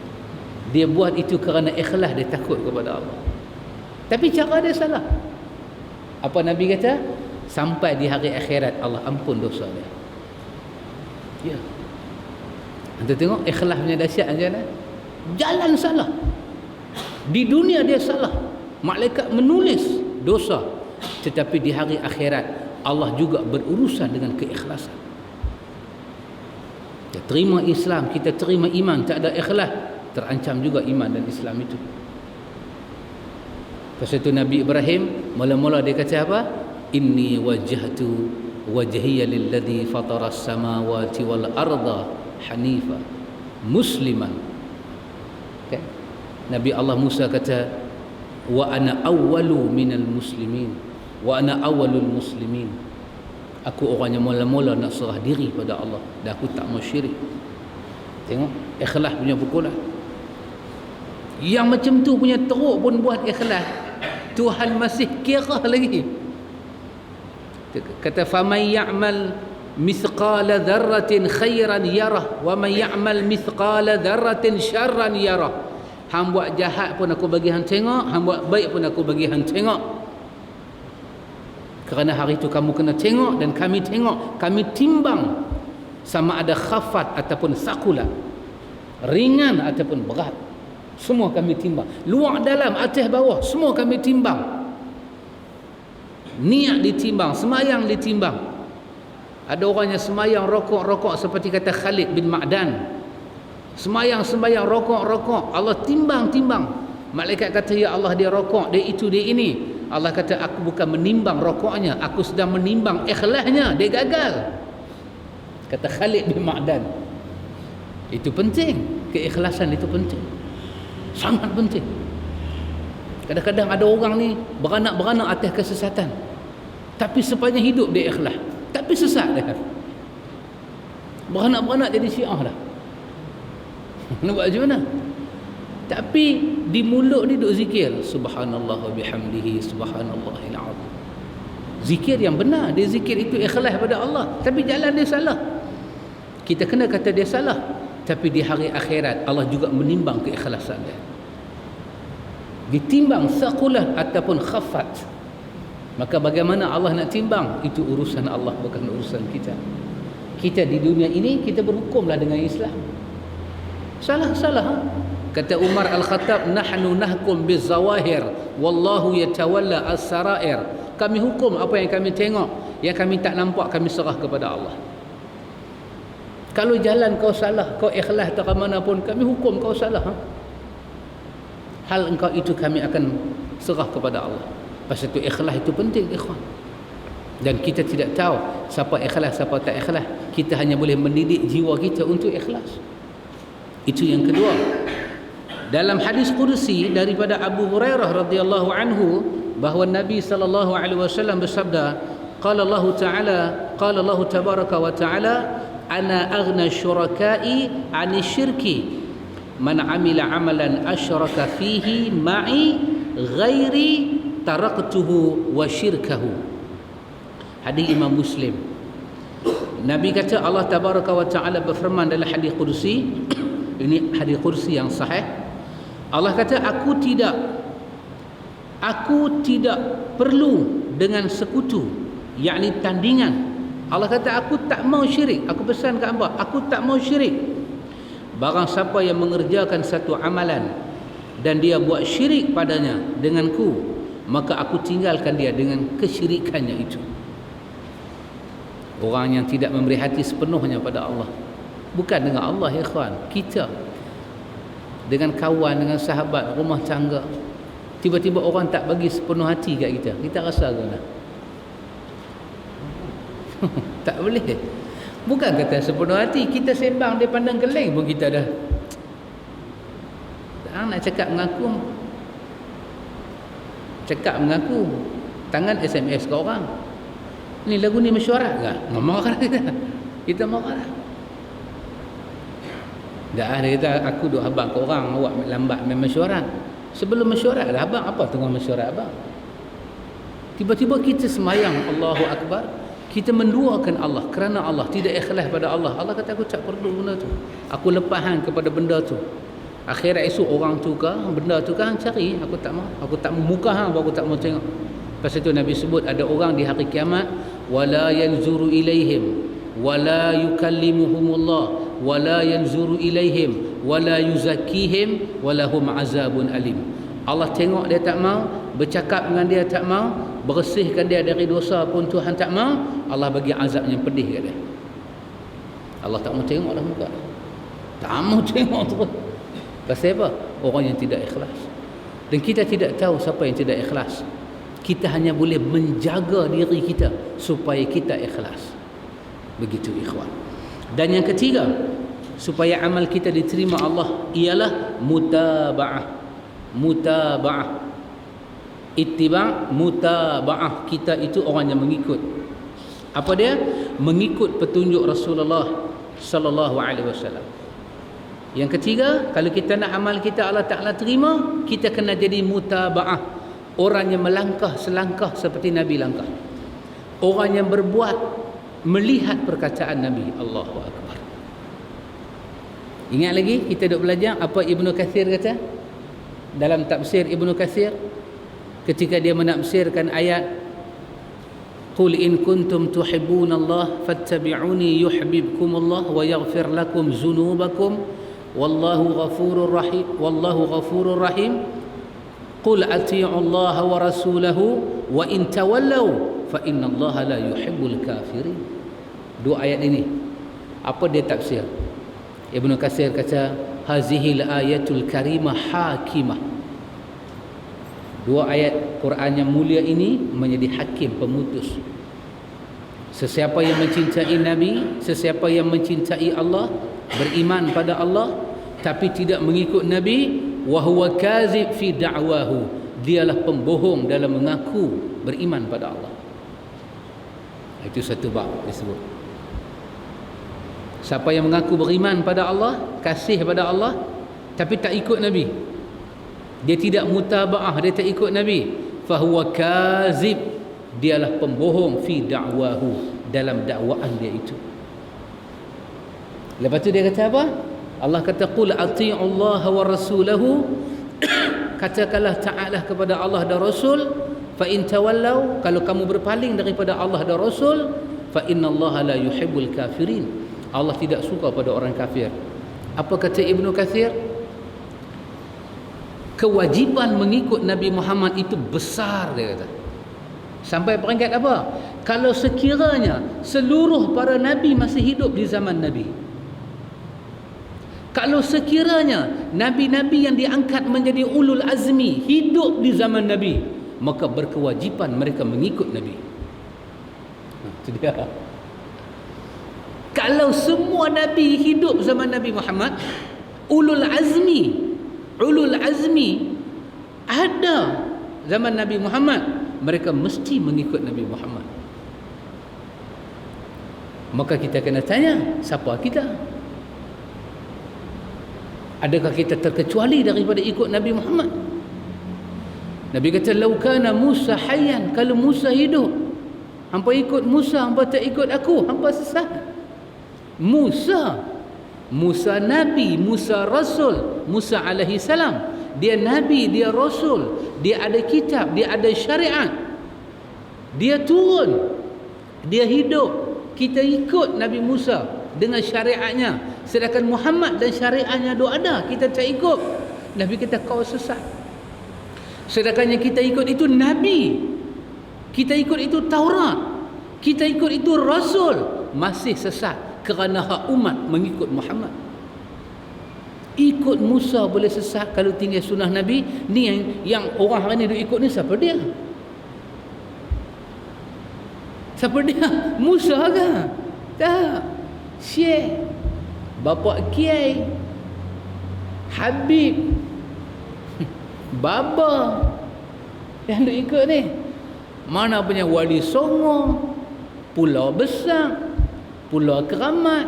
Dia buat itu kerana ikhlas, dia takut kepada Allah. Tapi cara dia salah. Apa Nabi kata? Sampai di hari akhirat Allah ampun dosa dia. Ya. Anda tengok ikhlas punya dahsyat macam mana? Jalan salah. Di dunia dia salah. Malaikat menulis dosa. Tetapi di hari akhirat Allah juga berurusan dengan keikhlasan. Kita terima Islam, kita terima iman, tak ada ikhlas, terancam juga iman dan Islam itu. Pasal itu Nabi Ibrahim mula-mula dia kata apa? Inni wajjahtu wajhiya lilladzi fatara as-samawati wal arda hanifa musliman. Okay. Nabi Allah Musa kata, wa ana awwalu minal muslimin, wa ana awwalul muslimin. Aku orang yang mula-mula nak serah diri pada Allah dan aku tak mau syirik. Tengok ikhlas punya pukulan. Yang macam tu punya teruk pun buat ikhlas, Tuhan masih kira lagi. Kata faman ya'mal mithqala dzarratin khairan yarah wa man ya'mal mithqala dzarratin syarran yarah. Hang buat jahat pun aku bagi hang tengok, hang buat baik pun aku bagi hang tengok. Kerana hari itu kamu kena tengok dan kami tengok, kami timbang sama ada khafat ataupun sakulat, ringan ataupun berat, semua kami timbang. Luar dalam, atas bawah, semua kami timbang. Niat ditimbang, semayang ditimbang. Ada orang yang semayang rokok-rokok seperti kata Khalid bin Ma'dan. Semayang-semayang rokok-rokok, Allah timbang-timbang. Malaikat kata, ya Allah, dia rokok, dia itu, dia ini. Allah kata, aku bukan menimbang rokoknya, aku sedang menimbang ikhlasnya, dia gagal. Kata Khalid bin Ma'dan. Itu penting, keikhlasan itu penting, sangat penting. Kadang-kadang ada orang ni beranak-beranak atas kesesatan, tapi sepanjang hidup dia ikhlas, tapi sesat dia. Beranak-beranak jadi Syiah dah. Nak buat macam mana? Tapi di mulut ni duk zikir subhanallah wa bihamdihi subhanallahil azim. Zikir yang benar, dia zikir itu ikhlas pada Allah, tapi jalan dia salah. Kita kena kata dia salah, tapi di hari akhirat Allah juga menimbang keikhlasan dia. Ditimbang saqulah ataupun khafat. Maka bagaimana Allah nak timbang? Itu urusan Allah, bukan urusan kita. Kita di dunia ini kita berhukumlah dengan Islam. Salah-salah, ha? Kata Umar Al-Khattab, nahnu nahkum bizawahir wallahu yatawalla as-sarair. Kami hukum apa yang kami tengok, yang kami tak nampak kami serah kepada Allah. Kalau jalan kau salah, kau ikhlas tak ke mana pun, kami hukum kau salah, ha? Hal engkau itu kami akan serah kepada Allah. Pasal itu ikhlas itu penting, ikhwan. Dan kita tidak tahu siapa ikhlas, siapa tak ikhlas. Kita hanya boleh mendidik jiwa kita untuk ikhlas. Itu yang kedua. Dalam hadis kursi daripada Abu Hurairah radhiyallahu anhu, bahawa Nabi sallallahu alaihi wasallam bersabda, qala Allah tabaraka wa taala, ana aghna syuraka'i 'ani syirki man 'amila 'amalan asyraka fihi ma'i ghairi taraktuhu wa syirkahu. Hadis Imam Muslim. Nabi kata, Allah tabaraka wa taala berfirman dalam hadis qudsi, ini hadis qudsi yang sahih. Allah kata, aku tidak perlu dengan sekutu, yakni tandingan. Allah kata, aku tak mau syirik. Aku pesan kat hamba, aku tak mau syirik. Barang siapa yang mengerjakan satu amalan dan dia buat syirik padanya denganku, maka aku tinggalkan dia dengan kesyirikannya itu. Orang yang tidak memberi hati sepenuhnya pada Allah, bukan dengan Allah ya ikhwan, kita dengan kawan, dengan sahabat, rumah tangga, tiba-tiba orang tak bagi sepenuh hati kat kita, kita rasa guna. Tak boleh. Bukan kata sepenuh hati, kita sembang dia pandang geleng pun kita dah nak cakap mengaku tangan SMS ke orang, ni lagu ni mesyuarat ke? Marah kita marah. Dah ada kata aku duk habaq ke orang, awak lambat main mesyuarat. Sebelum mesyuarat dah abang apa tengah mesyuarat abang? Tiba-tiba kita semayang Allahu Akbar, kita menduakan Allah kerana Allah, tidak ikhlas pada Allah. Allah kata, aku tak perlu benda tu, aku lepahan kepada benda tu. Akhirat esok orang tu ke, benda tu ke, hang cari, aku tak mau muka hang, aku tak mau tengok. Pasal tu Nabi sebut ada orang di hari kiamat, wala yanzuru ilaihim wala yukallimuhumullah wala yanzuru ilaihim wala yuzakkihim walahum azabun alim. Allah tengok dia tak mau, bercakap dengan dia tak mau, bersihkan dia dari dosa pun Tuhan tak mau. Allah bagi azab yang pedih kat dia. Allah tak mau tengok dah muka, tak mau tengok terus. Pasal apa? Orang yang tidak ikhlas. Dan kita tidak tahu siapa yang tidak ikhlas. Kita hanya boleh menjaga diri kita supaya kita ikhlas. Begitu ikhwan. Dan yang ketiga, supaya amal kita diterima Allah, ialah mutaba'ah. Ittiba', mutaba'ah. Kita itu orang yang mengikut. Apa dia? Mengikut petunjuk Rasulullah sallallahu alaihi wasallam. Yang ketiga, kalau kita nak amal kita Allah Ta'ala terima, kita kena jadi mutaba'ah. Orang yang melangkah selangkah seperti Nabi langkah. Orang yang berbuat melihat perkataan Nabi. Allahu Akbar. Ingat lagi kita duk belajar apa Ibnu Katsir kata dalam tafsir Ibnu Katsir ketika dia menafsirkan ayat Qul in kuntum tuhibbunallaha fattabi'uni yuhibbukumullah wa yaghfir lakum dzunubakum wallahu ghafurur rahim. Qul ati'u Allah wa rasulahu wa in tawallaw fa innallaha la yuhibbul kafirin. Dua ayat ini apa dia tafsir? Ibnu Katsir kata hazihil ayatul karimah hakimah. Dua ayat Quran yang mulia ini menjadi hakim, pemutus. Sesiapa yang mencintai Nabi, sesiapa yang mencintai Allah, beriman pada Allah tapi tidak mengikut Nabi, wa huwa kazib fi da'wahu, dialah pembohong dalam mengaku beriman pada Allah. Itu satu bab disebut. Siapa yang mengaku beriman pada Allah, kasih pada Allah tapi tak ikut Nabi, dia tidak mutaba'ah, dia tak ikut Nabi, fa huwa kazib, dialah pembohong fi da'wahu, dalam dakwaan dia itu. Lepas tu dia kata apa? Allah kata qul ati'u Allah wa rasulahu, katakanlah taatlah kepada Allah dan Rasul, fa in tawallaw, kalau kamu berpaling daripada Allah dan Rasul, fa innallaha la yuhibbul kafirin, Allah tidak suka pada orang kafir. Apa kata Ibnu Katsir? Kewajiban mengikut Nabi Muhammad itu besar, dia kata. Sampai peringkat apa? Kalau sekiranya seluruh para nabi masih hidup di zaman Nabi, kalau sekiranya nabi-nabi yang diangkat menjadi ulul azmi hidup di zaman Nabi, maka berkewajiban mereka mengikut Nabi. Itu dia. Kalau semua nabi hidup zaman Nabi Muhammad, ulul azmi ada zaman Nabi Muhammad, mereka mesti mengikut Nabi Muhammad. Maka kita kena tanya, siapa kita? Adakah kita terkecuali daripada ikut Nabi Muhammad? Nabi kata, "Lau kana Musa hayyan," kalau Musa hidup, hampa ikut Musa, hampa tak ikut aku, hampa sesat. Musa Nabi, Musa Rasul, Musa alaihi salam, dia Nabi, dia Rasul, dia ada kitab, dia ada syariat, dia turun, dia hidup. Kita ikut Nabi Musa dengan syariatnya, sedangkan Muhammad dan syariatnya tu ada, kita tak ikut. Nabi kata, kau sesat. Sedangkan yang kita ikut itu Nabi, kita ikut itu Taurat, kita ikut itu Rasul, masih sesat kerana hak umat mengikut Muhammad. Ikut Musa boleh sesat kalau tinggal sunnah Nabi. Ni yang orang hari ni duk ikut ni, siapa dia? Siapa dia? Musa ke? Tak. Syekh, bapa kiai, Habib, Baba yang duk ikut ni. Mana punya Wali Songo, Pulau Besar, Pulau Keramat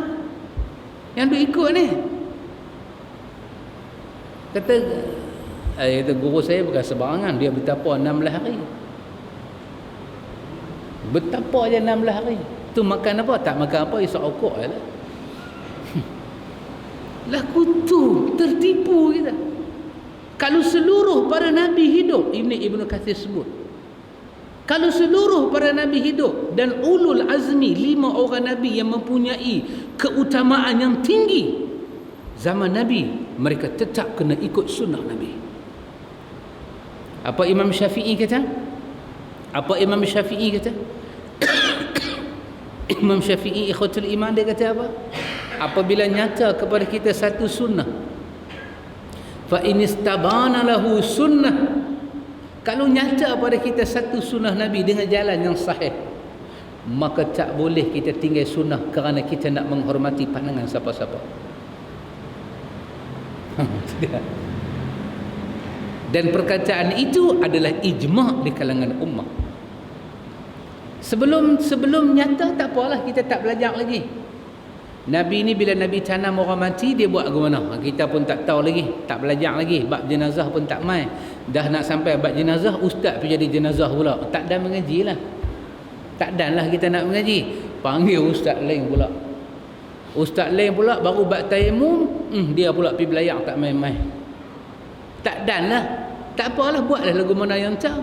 yang duk ikut ni. Kata guru saya bukan sebarangan, dia bertapa 16 hari. Betapa je 16 hari. Tu makan apa? Tak makan apa, isap okok je lah. Laku tu tertipu kita. Kalau seluruh para Nabi hidup, Ibn Kathir sebut, kalau seluruh para Nabi hidup dan ulul azmi, 5 orang Nabi yang mempunyai keutamaan yang tinggi, zaman Nabi, mereka tetap kena ikut sunnah Nabi. Apa Imam Syafi'i kata? Imam Syafi'i ikhwatul iman, dia kata apa? Apabila nyata kepada kita satu sunnah, fa in istabana lahu sunnah, kalau nyata pada kita satu sunnah Nabi dengan jalan yang sahih, maka tak boleh kita tinggal sunnah kerana kita nak menghormati pandangan siapa-siapa. Dan perkataan itu adalah ijma' di kalangan ummah. Sebelum nyata tak apalah, kita tak belajar lagi. Nabi ni bila Nabi tanam orang mati, dia buat ke mana? Kita pun tak tahu lagi, tak belajar lagi. Bab jenazah pun tak mai. Dah nak sampai bab jenazah, ustaz pergi jadi jenazah pula. Tak dan mengaji lah. Tak dan lah kita nak mengaji. Panggil ustaz lain pula. Ustaz lain pula baru bab tayamum, dia pula pergi belajar tak main-main. Tak dan lah. Tak apalah, buatlah lagu mana yang tahu.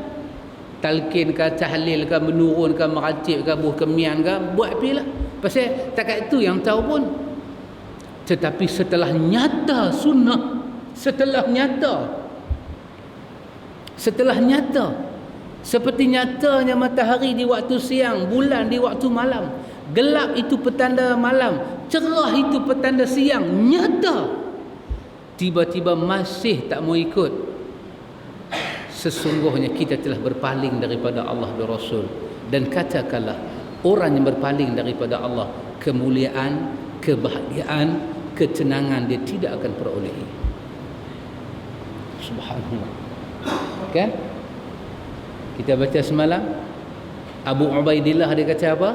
Talqin ke, tahlil ke, menurun ke, meratib ke, buh kemian ke, buat pergi lah. Pasal takat itu yang tahu pun. Tetapi setelah nyata sunnah, setelah nyata, seperti nyatanya matahari di waktu siang, bulan di waktu malam, gelap itu petanda malam, cerah itu petanda siang, nyata, tiba-tiba masih tak mau ikut, sesungguhnya kita telah berpaling daripada Allah dan Rasul. Dan katakanlah, orang yang berpaling daripada Allah, kemuliaan, kebahagiaan, ketenangan dia tidak akan perolehi. Subhanallah. Kan? Kita baca semalam, Abu Ubaidillah dia kata apa?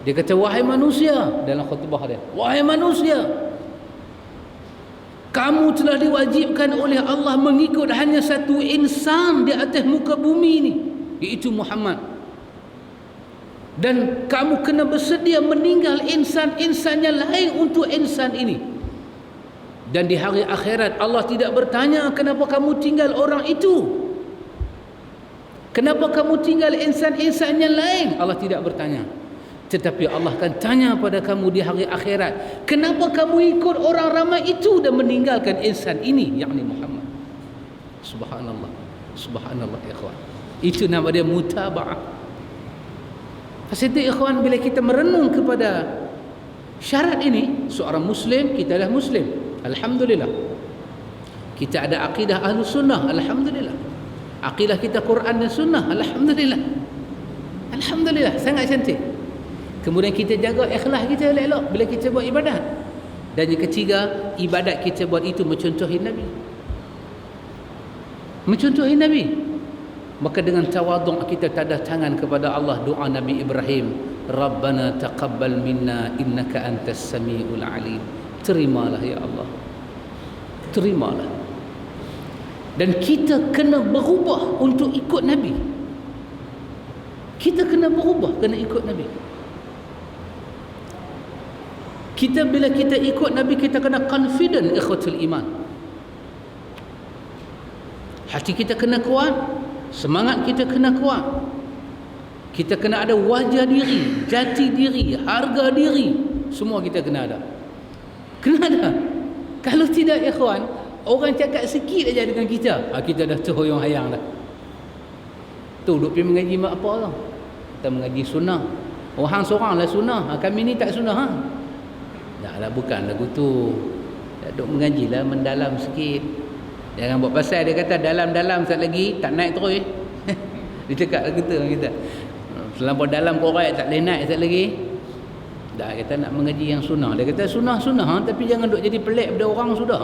Dia kata, wahai manusia, dalam khutbah dia, wahai manusia, kamu telah diwajibkan oleh Allah mengikut hanya satu insan di atas muka bumi ini, iaitu Muhammad. Dan kamu kena bersedia meninggal insan-insan yang lain untuk insan ini. Dan di hari akhirat Allah tidak bertanya kenapa kamu tinggal orang itu, kenapa kamu tinggal insan-insan yang lain. Allah tidak bertanya. Tetapi Allah akan tanya pada kamu di hari akhirat, kenapa kamu ikut orang ramai itu dan meninggalkan insan ini, yakni Muhammad. Subhanallah. Subhanallah ikhwan. Itu nama dia mutaba'ah. Pasal itu ikhwan, bila kita merenung kepada syarat ini, seorang Muslim, kita adalah Muslim, alhamdulillah. Kita ada akidah ahlu sunnah, alhamdulillah. Akidah kita Quran dan sunnah, alhamdulillah. Alhamdulillah, sangat cantik. Kemudian kita jaga ikhlas kita elok-elok bila kita buat ibadat. Dan yang ketiga, ibadat kita buat itu mencontohi Nabi. Mencontohi Nabi. Maka dengan tawaduk kita tanda tangan kepada Allah, doa Nabi Ibrahim, Rabbana taqabbal minna innaka antas samiul alim. Terimalah ya Allah, terimalah. Dan kita kena berubah untuk ikut Nabi. Kita kena berubah, kena ikut Nabi. Kita bila kita ikut Nabi, kita kena confident, ikhwatul iman. Hati kita kena kuat, semangat kita kena kuat. Kita kena ada wajah diri, jati diri, harga diri, semua kita kena ada. Kena ada. Kalau tidak ikhwan, orang cakap sikit aja dengan kita, kita dah terhoyong hayang dah. Tu duk pergi mengaji mak apa lah. Kita mengaji sunnah. Orang seorang lah sunnah, kami ni tak sunnah ha. Dah lah, bukan lagu tu. Duk mengaji lah, mendalam sikit. Jangan buat pasal dia kata dalam-dalam sekali lagi tak naik terus. Dia cakap lagu tu dengan kita. Selampau dalam korek tak boleh naik sekali lagi. Dah kata nak mengaji yang sunnah. Dia kata sunnah-sunnah tapi jangan duk jadi pelik pada orang sudah.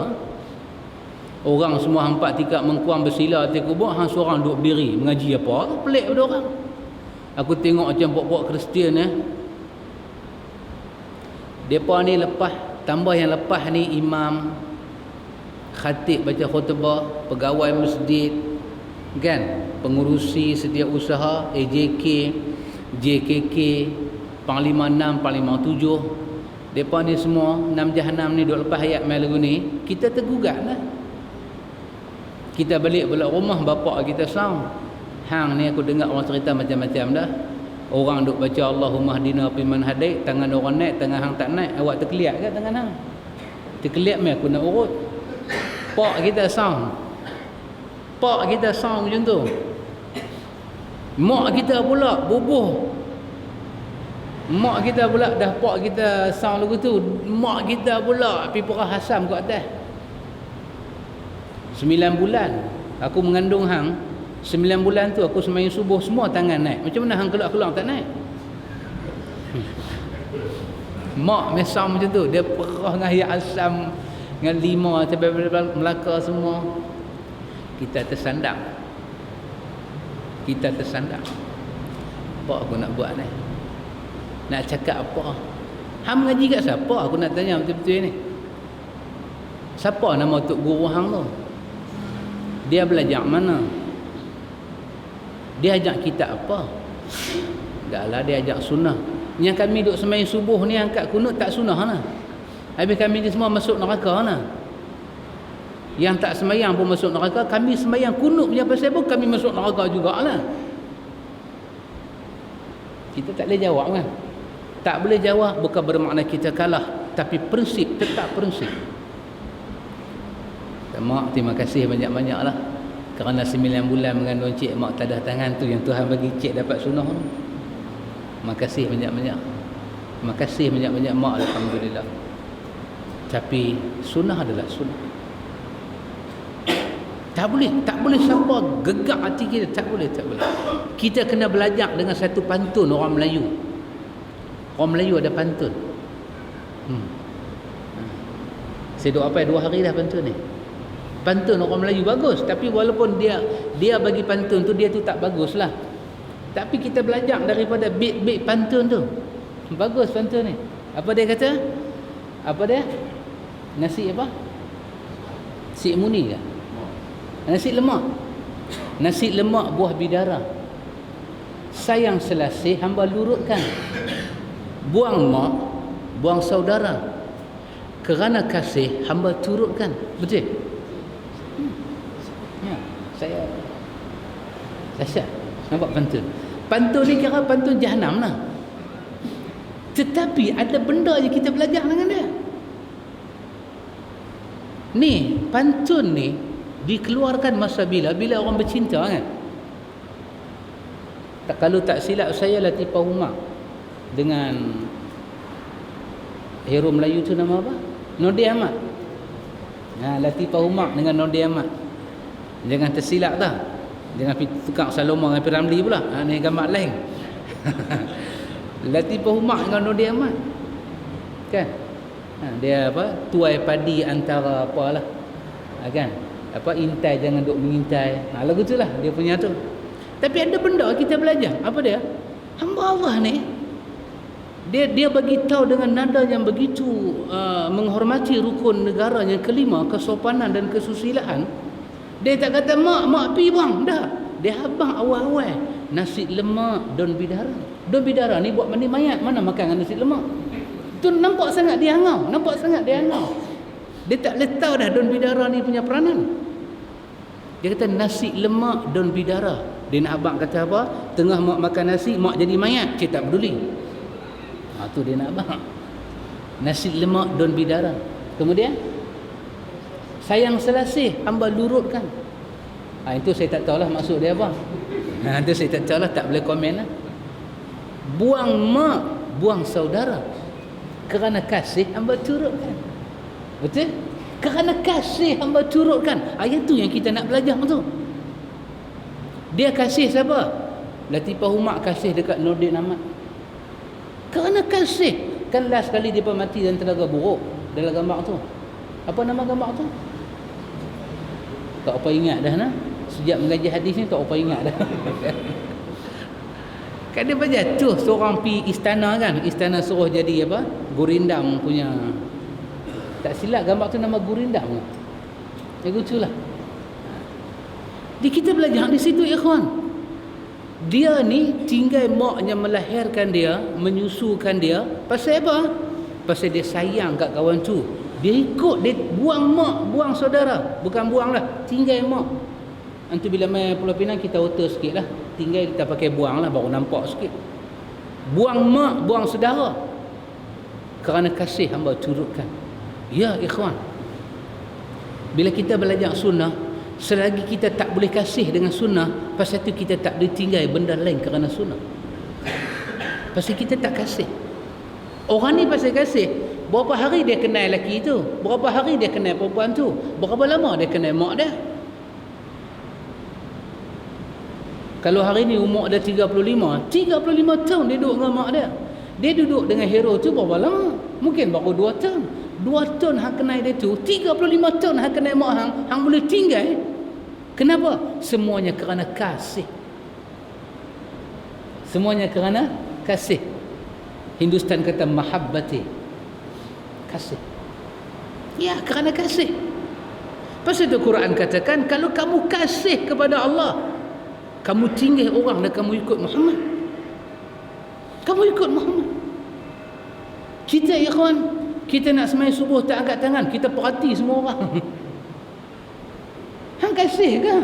Orang semua hampat tikak mengkuang bersila atas kubur, hang seorang duk berdiri mengaji apa? Pelik pada orang. Aku tengok macam puak-puak Kristian depa ni lepas, tambah yang lepas ni imam, khatib baca khutbah, pegawai masjid, kan, pengurusi setiausaha, AJK, JKK, Panglima 6, Panglima 7, depa ni semua 6 jahanam ni duk lepas ayat mai lagu ni, kita tergugat lah. Kita balik balik rumah, bapak kita sound, hang ni aku dengar orang cerita macam-macam dah. Orang duk baca Allahumma hdina fiman hadait, tangan orang naik, tangan hang tak naik. Awak terkeliat ke tangan hang? Terkeliat mai aku nak urut. Pak kita sound. Pak kita sound macam tu. Mak kita pula bubuh. Mak kita pula dah pak kita sound lagu tu. Mak kita pula pergi perah hasam kat atas. 9 bulan aku mengandung hang. 9 bulan tu aku sembahyang subuh semua tangan naik. Macam mana hang keluar-keluar tak naik? Mak mesam macam tu. Dia perah dengan ayat asam, dengan 5 sampai Melaka semua. Kita tersandar. Kita tersandar. Apa aku nak buat ni? Nak cakap apa? Hang mengaji kat siapa? Aku nak tanya betul-betul ni. Siapa nama tok guru hang tu? Dia belajar mana? Dia ajak kita apa? Tak lah, dia ajak sunnah. Yang kami duduk sembahyang subuh ni angkat kunut tak sunnah lah. Habis kami ni semua masuk neraka lah. Yang tak sembahyang pun masuk neraka. Kami sembahyang kunut punya pasal pun kami masuk neraka jugalah. Kita tak boleh jawab kan? Tak boleh jawab bukan bermakna kita kalah, tapi prinsip tetap prinsip. Mak, terima kasih banyak-banyak lah. Kerana 9 bulan mengandung cik mak tadah tangan tu yang Tuhan bagi cik dapat sunnah tu. Makasih banyak-banyak. Makasih banyak-banyak mak, alhamdulillah. Tapi sunnah adalah sunnah. Tak boleh siapa gegak hati kita, tak boleh. Kita kena belajar dengan satu pantun orang Melayu. Orang Melayu ada pantun. Saya duk apa 2 hari dah pantun ni. Pantun orang Melayu bagus, tapi walaupun dia bagi pantun tu, dia tu tak bagus lah. Tapi kita belajar daripada bait-bait pantun tu. Bagus pantun ni. Apa dia kata? Apa dia? Nasi apa? Si muni ke? Nasi lemak. Nasi lemak buah bidara. Sayang selasih hamba lurutkan. Buang mak, buang saudara. Kerana kasih hamba turutkan. Betul? Saya dahsyat. Nampak pantun? Pantun ni kira pantun jahanam lah. Tetapi ada benda je kita belajar dengan dia. Ni pantun ni dikeluarkan masa bila orang bercinta kan. Kalau tak silap saya, Latifah Umar dengan hero Melayu tu nama apa? Nordin Ahmad. Latifah Umar dengan Nordin Ahmad. Jangan tersilap dah. Jangan pergi tukar Salomon dengan Piramli pula. Ni gambar lain. Latifah Umar dengan Nordin Ahmad. Kan? Dia apa? Tuai padi antara apalah. Kan? Apa, intai jangan duk mengintai. Lagu tu lah dia punya tu. Tapi ada benda kita belajar. Apa dia? Hamba Allah ni, dia bagi tahu dengan nada yang begitu menghormati rukun negara yang kelima, kesopanan dan kesusilaan. Dia tak kata mak pi bang, dah. Dia abang awal-awal nasi lemak daun bidara. Daun bidara ni buat mandi mayat, mana makan dengan nasi lemak. Tu nampak sangat dia hangau, Dia tak letak dah daun bidara ni punya peranan. Dia kata nasi lemak daun bidara. Dia nak abang kata apa? Tengah mak makan nasi, mak jadi mayat, cik tak peduli. Tu dia nak abang. Nasi lemak daun bidara. Kemudian sayang selasih, hamba lurutkan. Itu saya tak tahulah maksud dia apa. Itu saya tak tahulah, tak boleh komen lah. Buang mak, buang saudara. Kerana kasih hamba turutkan. Betul? Kerana kasih hamba turutkan. Ayat tu yang kita nak belajar tu. Dia kasih siapa? Latifah Umar kasih dekat Nordin Ahmad. Kerana kasih. Kan last kali dia mati dalam telaga buruk. Dalam gambar tu. Apa nama gambar tu? Tak apa ingat dah. Sejak mengaji hadis ni tak apa ingat dah. Kan dia berjatuh seorang pergi istana kan. Istana suruh jadi apa? Gurindam punya. Tak silap gambar tu nama Gurindam. Yang itulah. Kita belajar di situ ikhwan. Dia ni tinggal maknya melahirkan dia, menyusukan dia. Pasal apa? Pasal dia sayang kat kawan tu. Dia ikut, dia buang mak, buang saudara. Bukan buang lah, tinggal mak. Nanti bila main Pulau Pinang kita otor sikit lah. Tinggal kita pakai buang lah, baru nampak sikit. Buang mak, buang saudara. Kerana kasih hamba turutkan. Ya ikhwan. Bila kita belajar sunnah, selagi kita tak boleh kasih dengan sunnah, pasal tu kita tak boleh tinggal benda lain kerana sunnah. Pasal kita tak kasih. Orang ni pasal kasih. Berapa hari dia kenal lelaki tu? Berapa hari dia kenal perempuan tu? Berapa lama dia kenal mak dia? Kalau hari ni umur dia 35 tahun dia duduk dengan mak dia. Dia duduk dengan hero tu berapa lama? Mungkin baru 2 tahun. 2 tahun hang kenal dia tu, 35 tahun hang kenal mak hang boleh tinggal. Kenapa? Semuanya kerana kasih. Semuanya kerana kasih. Hindustan kata mahabbati. Kasih. Ya, kerana kasih. Pasal itu Quran katakan, kalau kamu kasih kepada Allah, kamu tinggal orang dan kamu ikut Muhammad. Kamu ikut Muhammad. Kita ikhwan, kita nak sembahyang subuh tak angkat tangan, kita perhati semua orang. Hang kasih ke?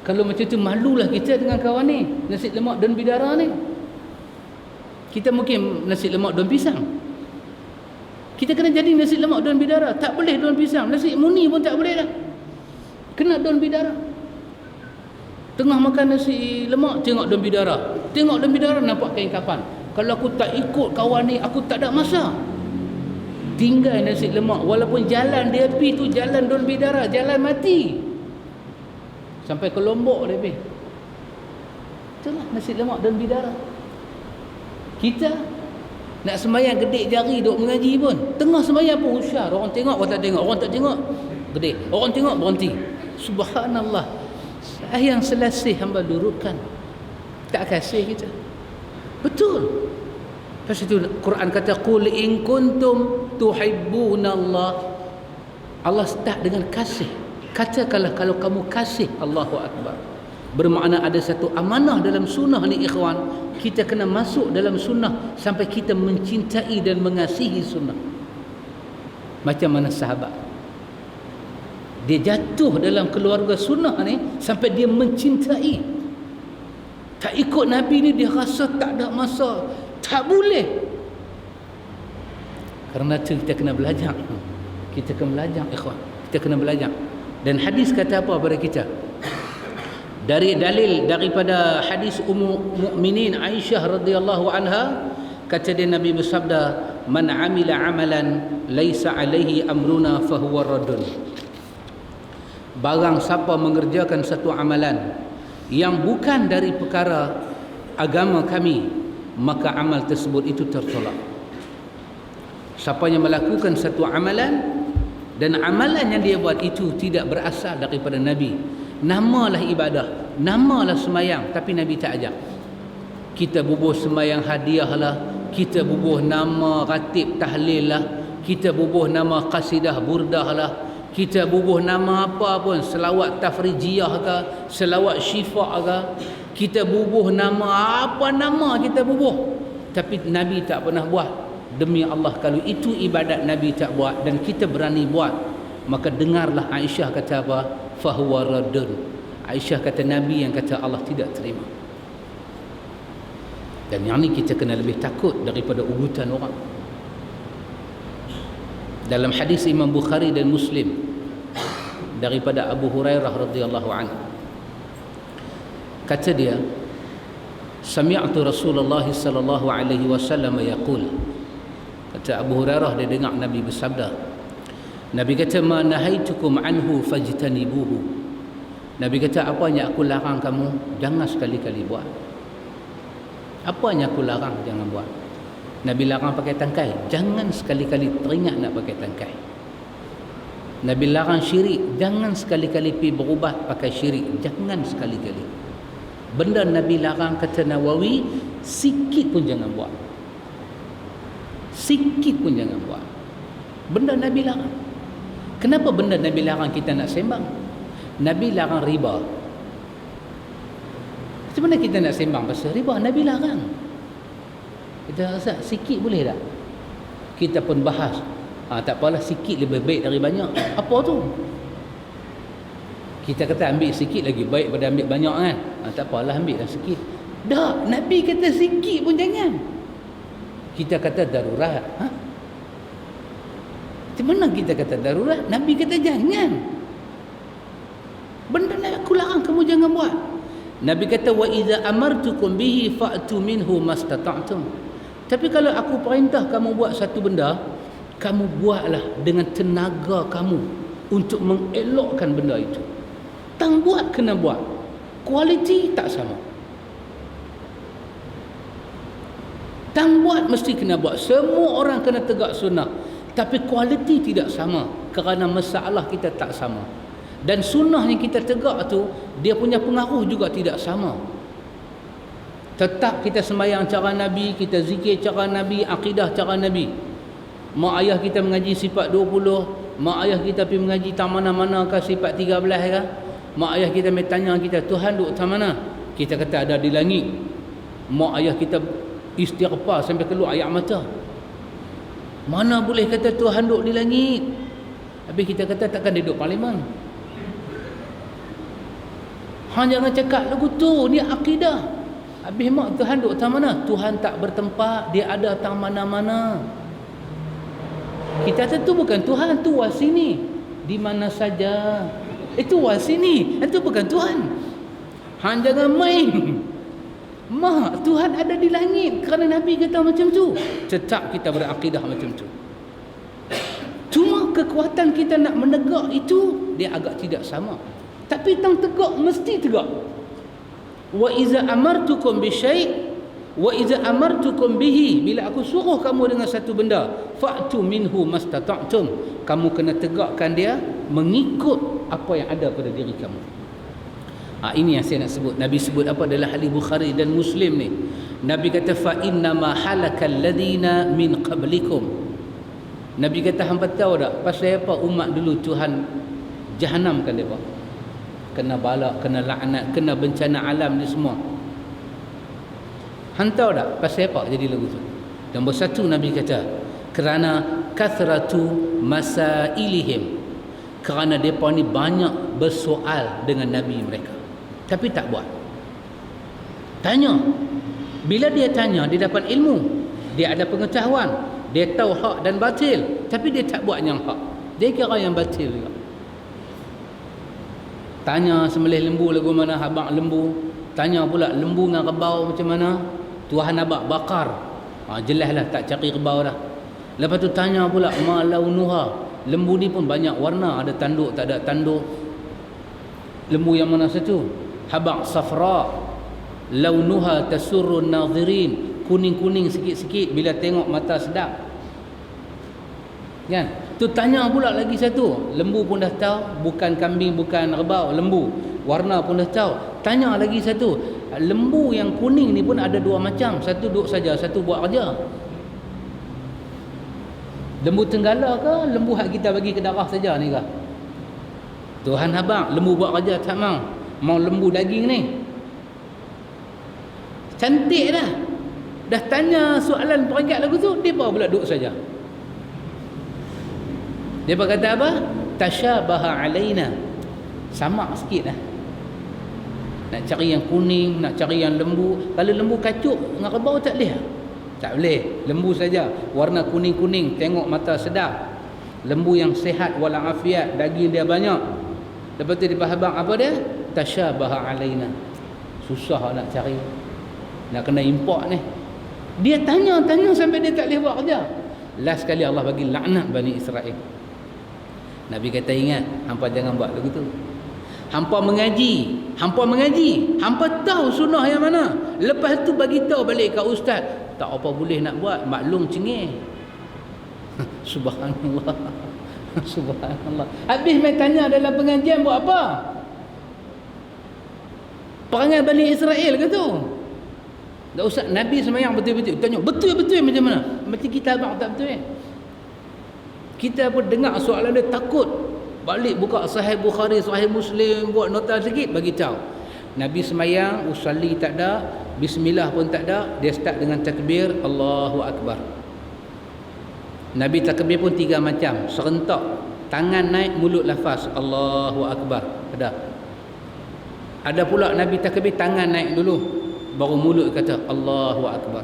Kalau macam tu malulah kita dengan kawan ni. Nasi lemak daun bidara ni. Kita mungkin nasi lemak daun pisang. Kita kena jadi nasi lemak daun bidara. Tak boleh daun pisang. Nasi muni pun tak boleh dah. Kena daun bidara. Tengah makan nasi lemak, tengok daun bidara. Tengok daun bidara, nampak kain kafan. Kalau aku tak ikut kawan ni, aku tak ada masa. Tinggal nasi lemak. Walaupun jalan dia pergi tu jalan daun bidara, jalan mati. Sampai ke Lombok dia pergi. Itulah nasi lemak daun bidara. Kita nak sembahyang gedek jari duk mengaji pun. Tengah sembahyang pun husyar. Orang tengok, orang tak tengok. Orang tak tengok, gedek. Orang tengok, berhenti. Subhanallah. Sayang selasih hamba lurutkan. Tak kasih kita. Betul. Pasal itu Quran kata, qul in kuntum tuhibbunallah. Allah start dengan kasih. Katakanlah kalau kamu kasih, Allahu Akbar. Bermakna ada satu amanah dalam sunnah ni ikhwan. Kita kena masuk dalam sunnah sampai kita mencintai dan mengasihi sunnah. Macam mana sahabat, dia jatuh dalam keluarga sunnah ni sampai dia mencintai. Tak ikut Nabi ni dia rasa tak ada masa. Tak boleh. Kerana tu kita kena belajar. Kita kena belajar ikhwan. Kita kena belajar. Dan hadis kata apa pada kita? Dari dalil daripada hadis Ummu Mukminin Aisyah radhiyallahu anha, kata dia Nabi bersabda, man amila amalan laisa alaihi amruna fahuwa raddun. Barang siapa mengerjakan satu amalan yang bukan dari perkara agama kami, maka amal tersebut itu tertolak. Siapa yang melakukan satu amalan dan amalan yang dia buat itu tidak berasal daripada Nabi, namalah ibadah, Namalah semayang, tapi Nabi tak ajak. Kita bubuh semayang hadiah lah, kita bubuh nama ratib tahlil lah, kita bubuh nama qasidah burdah lah, kita bubuh nama apa pun, selawat tafrijiyah ke, selawat syifa ke, kita bubuh nama apa nama kita bubuh, tapi Nabi tak pernah buat. Demi Allah, kalau itu ibadat Nabi tak buat dan kita berani buat, maka dengarlah Aisyah kata apa? Fahuwa raddun. Aisyah kata Nabi yang kata Allah tidak terima. Dan yang ni kita kena lebih takut daripada ugutan orang. Dalam hadis Imam Bukhari dan Muslim daripada Abu Hurairah radhiyallahu anhu, kata dia, sami'tu Rasulullah sallallahu alaihi wasallam yaqul, kata Abu Hurairah, dia dengar Nabi bersabda, Nabi kata, ma nahaitukum anhu fajtanibuhu. Nabi kata, apa yang aku larang kamu, jangan sekali-kali buat. Apa yang aku larang, jangan buat. Nabi larang pakai tangkai, jangan sekali-kali teringat nak pakai tangkai. Nabi larang syirik, jangan sekali-kali pergi berubat pakai syirik, jangan sekali-kali. Benda Nabi larang, kata Nawawi, sikit pun jangan buat. Sikit pun jangan buat. Benda Nabi larang. Kenapa benda Nabi larang kita nak sembang? Nabi larang riba. Macam mana kita nak sembang pasal riba? Nabi larang. Kita rasa sikit boleh tak? Kita pun bahas, tak apalah, sikit lebih baik dari banyak. Apa tu? Kita kata ambil sikit lagi baik pada ambil banyak kan? Tak apalah, ambil lah sikit. Tak, Nabi kata sikit pun jangan. Kita kata darurat. Macam mana kita kata darurat? Nabi kata jangan. Benda yang aku larang kamu jangan buat. Nabi kata, wa idza amartukum bihi fa'tu minhu mastata'tum. Tapi kalau aku perintah kamu buat satu benda, kamu buatlah dengan tenaga kamu untuk mengelokkan benda itu. Tang buat kena buat. Kualiti tak sama. Tang buat mesti kena buat. Semua orang kena tegak sunnah, tapi kualiti tidak sama kerana masalah kita tak sama. Dan sunnah yang kita tegak tu, dia punya pengaruh juga tidak sama. Tetap kita sembahyang cara Nabi, kita zikir cara Nabi, akidah cara Nabi. Mak ayah kita mengaji sifat 20, mak ayah kita pergi mengaji tak mana-mana ke sifat 13 ke. Mak ayah kita tanya kita, Tuhan duduk tak mana? Kita kata ada di langit. Mak ayah kita istighfar sampai keluar air mata. Mana boleh kata Tuhan duduk di langit? Habis kita kata takkan dia duduk parlimen. Jangan cakap lagu tu, ni akidah. Habis mak Tuhan duduk tak mana? Tuhan tak bertempat, dia ada tak mana-mana. Kita kata tu bukan Tuhan, tu wasini. Di mana saja. Itu wasini, itu bukan Tuhan. Jangan main. Mak, Tuhan ada di langit kerana Nabi kata macam tu. Tetap kita berakidah macam tu. Cuma kekuatan kita nak menegak itu, dia agak tidak sama. Tapi tang tegak mesti tegak. Wa iza amartukum bi syai' wa iza amartukum bihi, bila aku suruh kamu dengan satu benda, fa'tu minhu mastata'tum, kamu kena tegakkan dia mengikut apa yang ada pada diri kamu. Ini yang saya nak sebut. Nabi sebut apa dalam hadis Bukhari dan Muslim ni. Nabi kata, fa inna ma halakal ladina min qablikum. Nabi kata, hangpa tahu tak pasal apa umat dulu Tuhan jahanamkan depa? Kena balak, kena laknat, kena bencana alam ni semua. Hang tahu tak pasal apa jadi lagu tu? Nombor satu, Nabi kata, kerana kathratu masailihim, kerana mereka ni banyak bersoal dengan Nabi mereka, tapi tak buat. Tanya, bila dia tanya, dia dapat ilmu, dia ada pengetahuan, dia tahu hak dan batil, tapi dia tak buat yang hak, dia kira yang batil juga. Tanya sembelih lembu lagu mana, abang lembu. Tanya pula lembu dengan rebau macam mana, Tuhan abang bakar. Jelaslah tak cari rebau dah. Lepas tu tanya pula malaunuha, lembu ni pun banyak warna, ada tanduk tak ada tanduk. Lembu yang mana satu? Habaq safra, launuha tasurrun nadhirin, kuning-kuning sikit-sikit, bila tengok mata sedap. Kan? Tu tanya pula lagi satu, lembu pun dah tahu, bukan kambing, bukan rebau, lembu. Warna pun dah tahu, Tanya lagi satu, lembu yang kuning ni pun ada dua macam. Satu duduk saja, satu buat kerja. Lembu tenggala ke lembu hak kita bagi ke darah saja ni ke? Tuhan abang, lembu buat kerja tak mau. Mau lembu daging ni. Cantik dah. Dah tanya soalan peringkat lagu tu, depa pula duduk saja. Depa kata apa? Tasyabaha alaina. Sama sikit dah. Nak cari yang kuning, nak cari yang lembu. Kalau lembu kacuk dengan kerbau tak boleh. Tak boleh. Lembu saja. Warna kuning-kuning, tengok mata sedap. Lembu yang sihat walafiat, daging dia banyak. Lepas tu dia faham apa dia? Tasyabaha alaina. Susah nak cari. Nak kena import ni. Dia tanya sampai dia tak boleh buat kerja. Last sekali Allah bagi laknat Bani Israel. Nabi kata ingat, hampa jangan buat begitu. Hampa mengaji, hampa tahu sunnah yang mana. Lepas tu bagi tahu balik kat ustaz, tak apa boleh nak buat, maklum cengih. Subhanallah. Subhanallah. Habis mai tanya dalam pengajian buat apa? Perangai Bani Israel ke tu? Tak usah Nabi semayang betul-betul. Tanya betul-betul macam mana? Macam kita abang tak betul Kita pun dengar soalan dia takut. Balik buka Sahih Bukhari, Sahih Muslim, buat nota sikit, bagi tahu. Nabi semayang, usalli tak ada, bismillah pun tak ada, dia start dengan takbir Allahu Akbar. Nabi takbir pun 3 macam, serentak. Tangan naik, mulut lafaz Allahu Akbar. Ada pula Nabi takbir tangan naik dulu, baru mulut kata Allahu Akbar.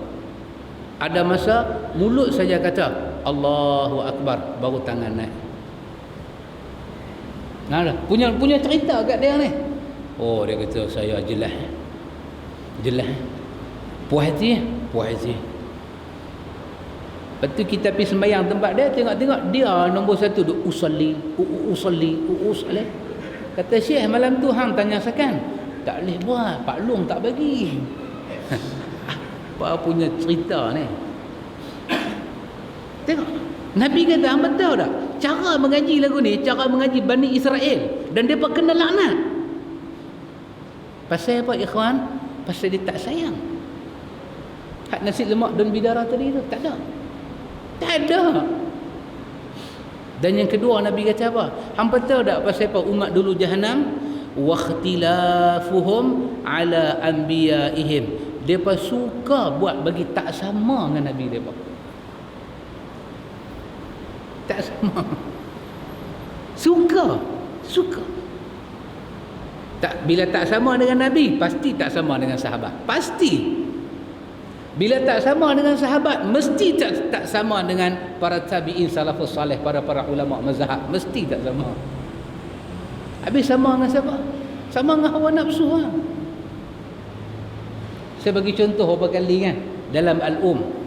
Ada masa mulut saja kata Allahu Akbar, baru tangan naik. Nah, punya cerita kat dia ni. Oh, dia kata saya jelas. Puas hati. Lepas tu kita pergi sembahyang tempat dia, tengok dia nombor 1 duk usalli. Kata Syekh, malam tu hang tanya sakan, tak boleh buat, Pak Long tak bagi. Apa punya cerita ni? Tengok, Nabi kata hang betul tak? Cara mengaji lagu ni, cara mengaji Bani Israel, dan depa kena laknat. Pasal apa ikhwan? Pasal dia tak sayang. Hak nasi lemak dan bidara tadi tu tak ada. Dan yang kedua Nabi kata apa? Hang tahu tak pasal apa umat dulu Jahannam? Wa ikhtilafuhum ala anbiyaihim. Depa suka buat bagi tak sama dengan Nabi depa. Tak sama. Suka. Tak, bila tak sama dengan Nabi, pasti tak sama dengan sahabat. Pasti. Bila tak sama dengan sahabat, mesti tak sama dengan para tabi'in salafus salih, para ulama mazhab, mesti tak sama. Habis sama dengan siapa? Sama dengan hawa nafsu lah. Saya bagi contoh beberapa kali kan, dalam Al-Um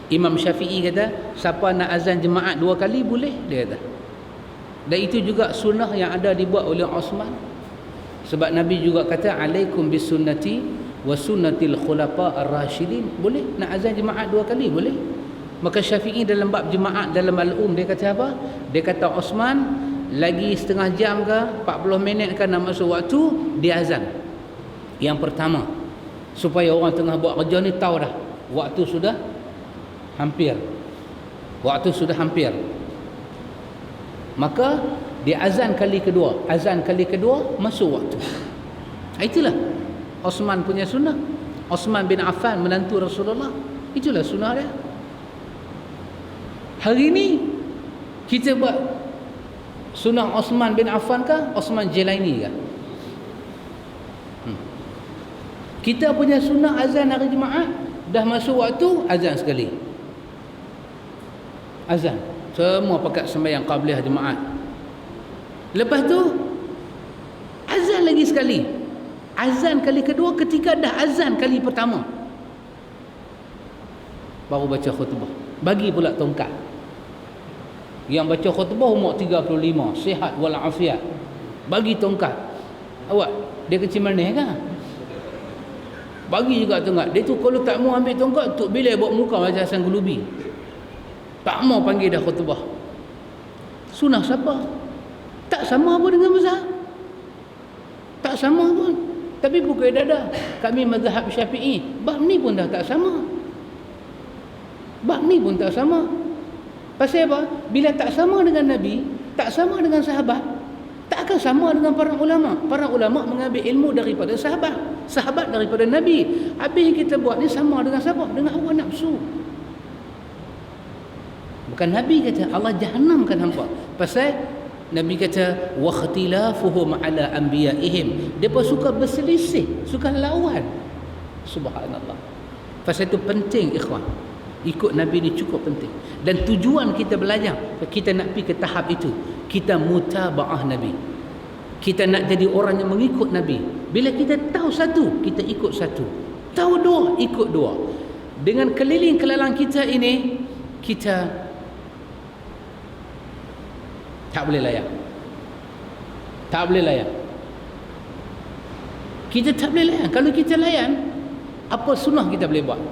Imam Syafi'i kata, siapa nak azan jemaat 2 kali boleh, dia kata. Dan itu juga sunnah yang ada dibuat oleh Osman. Sebab Nabi juga kata, alaikum bisunnati wa sunnatil khulafa ar-rasyidin. Boleh nak azan jemaat 2 kali, boleh. Maka Syafi'i dalam bab jemaat dalam Al-Um dia kata apa? Dia kata Osman, lagi setengah jam ke 40 minit ke nak masuk waktu, dia azan. Yang pertama, supaya orang tengah buat kerja ni tahu dah waktu sudah hampir. Maka dia azan kali kedua. Masuk waktu. Itulah Osman punya sunnah. Osman bin Affan menantu Rasulullah. Itulah sunnah dia. Hari ni kita buat sunnah Osman bin Affan ke Osman Jelaini ke? Kita punya sunnah azan hari Jumaat, dah masuk waktu azan sekali. Azan. Semua pakat sembahyang qabliyah jemaat. Lepas tu azan lagi sekali. Azan kali kedua ketika dah azan kali pertama. Baru baca khutbah. Bagi pula tongkat. Yang baca khutbah umur 35, sihat walafiat. Bagi tongkat. Awak, dia kecil manis kan? Bagi juga tongkat. Dia tu kalau tak mau ambil tongkat, Tok Bilal buat muka macam Hasan Gulubi. Tak mau panggil dah khutbah. Sunnah siapa? Tak sama pun dengan mazhab. Tak sama pun. Tapi bukan dada. Kami mazhab Syafi'i. Bab ni pun dah tak sama. Bab ni pun tak sama. Pasal apa? Bila tak sama dengan Nabi, tak sama dengan sahabat, tak akan sama dengan para ulama. Para ulama mengambil ilmu daripada sahabat, sahabat daripada Nabi. Habis yang kita buat ni sama dengan siapa? Dengan hawa nafsu. Bukan Nabi kata Allah jahannamkan hampa. Pasal Nabi kata wa ikhtilafuhum ala anbiya'ihim. Depa suka berselisih, suka lawan. Subhanallah. Pasal itu penting ikhwan. Ikut Nabi ni cukup penting. Dan tujuan kita belajar, kita nak pergi ke tahap itu. Kita mutabaah Nabi. Kita nak jadi orang yang mengikut Nabi. Bila kita tahu satu, kita ikut satu. Tahu dua, ikut dua. Dengan keliling kelalang kita ini, kita tak boleh layak. Tak boleh layak. Kita tak boleh layan. Kalau kita layan, apa sunnah kita boleh buat?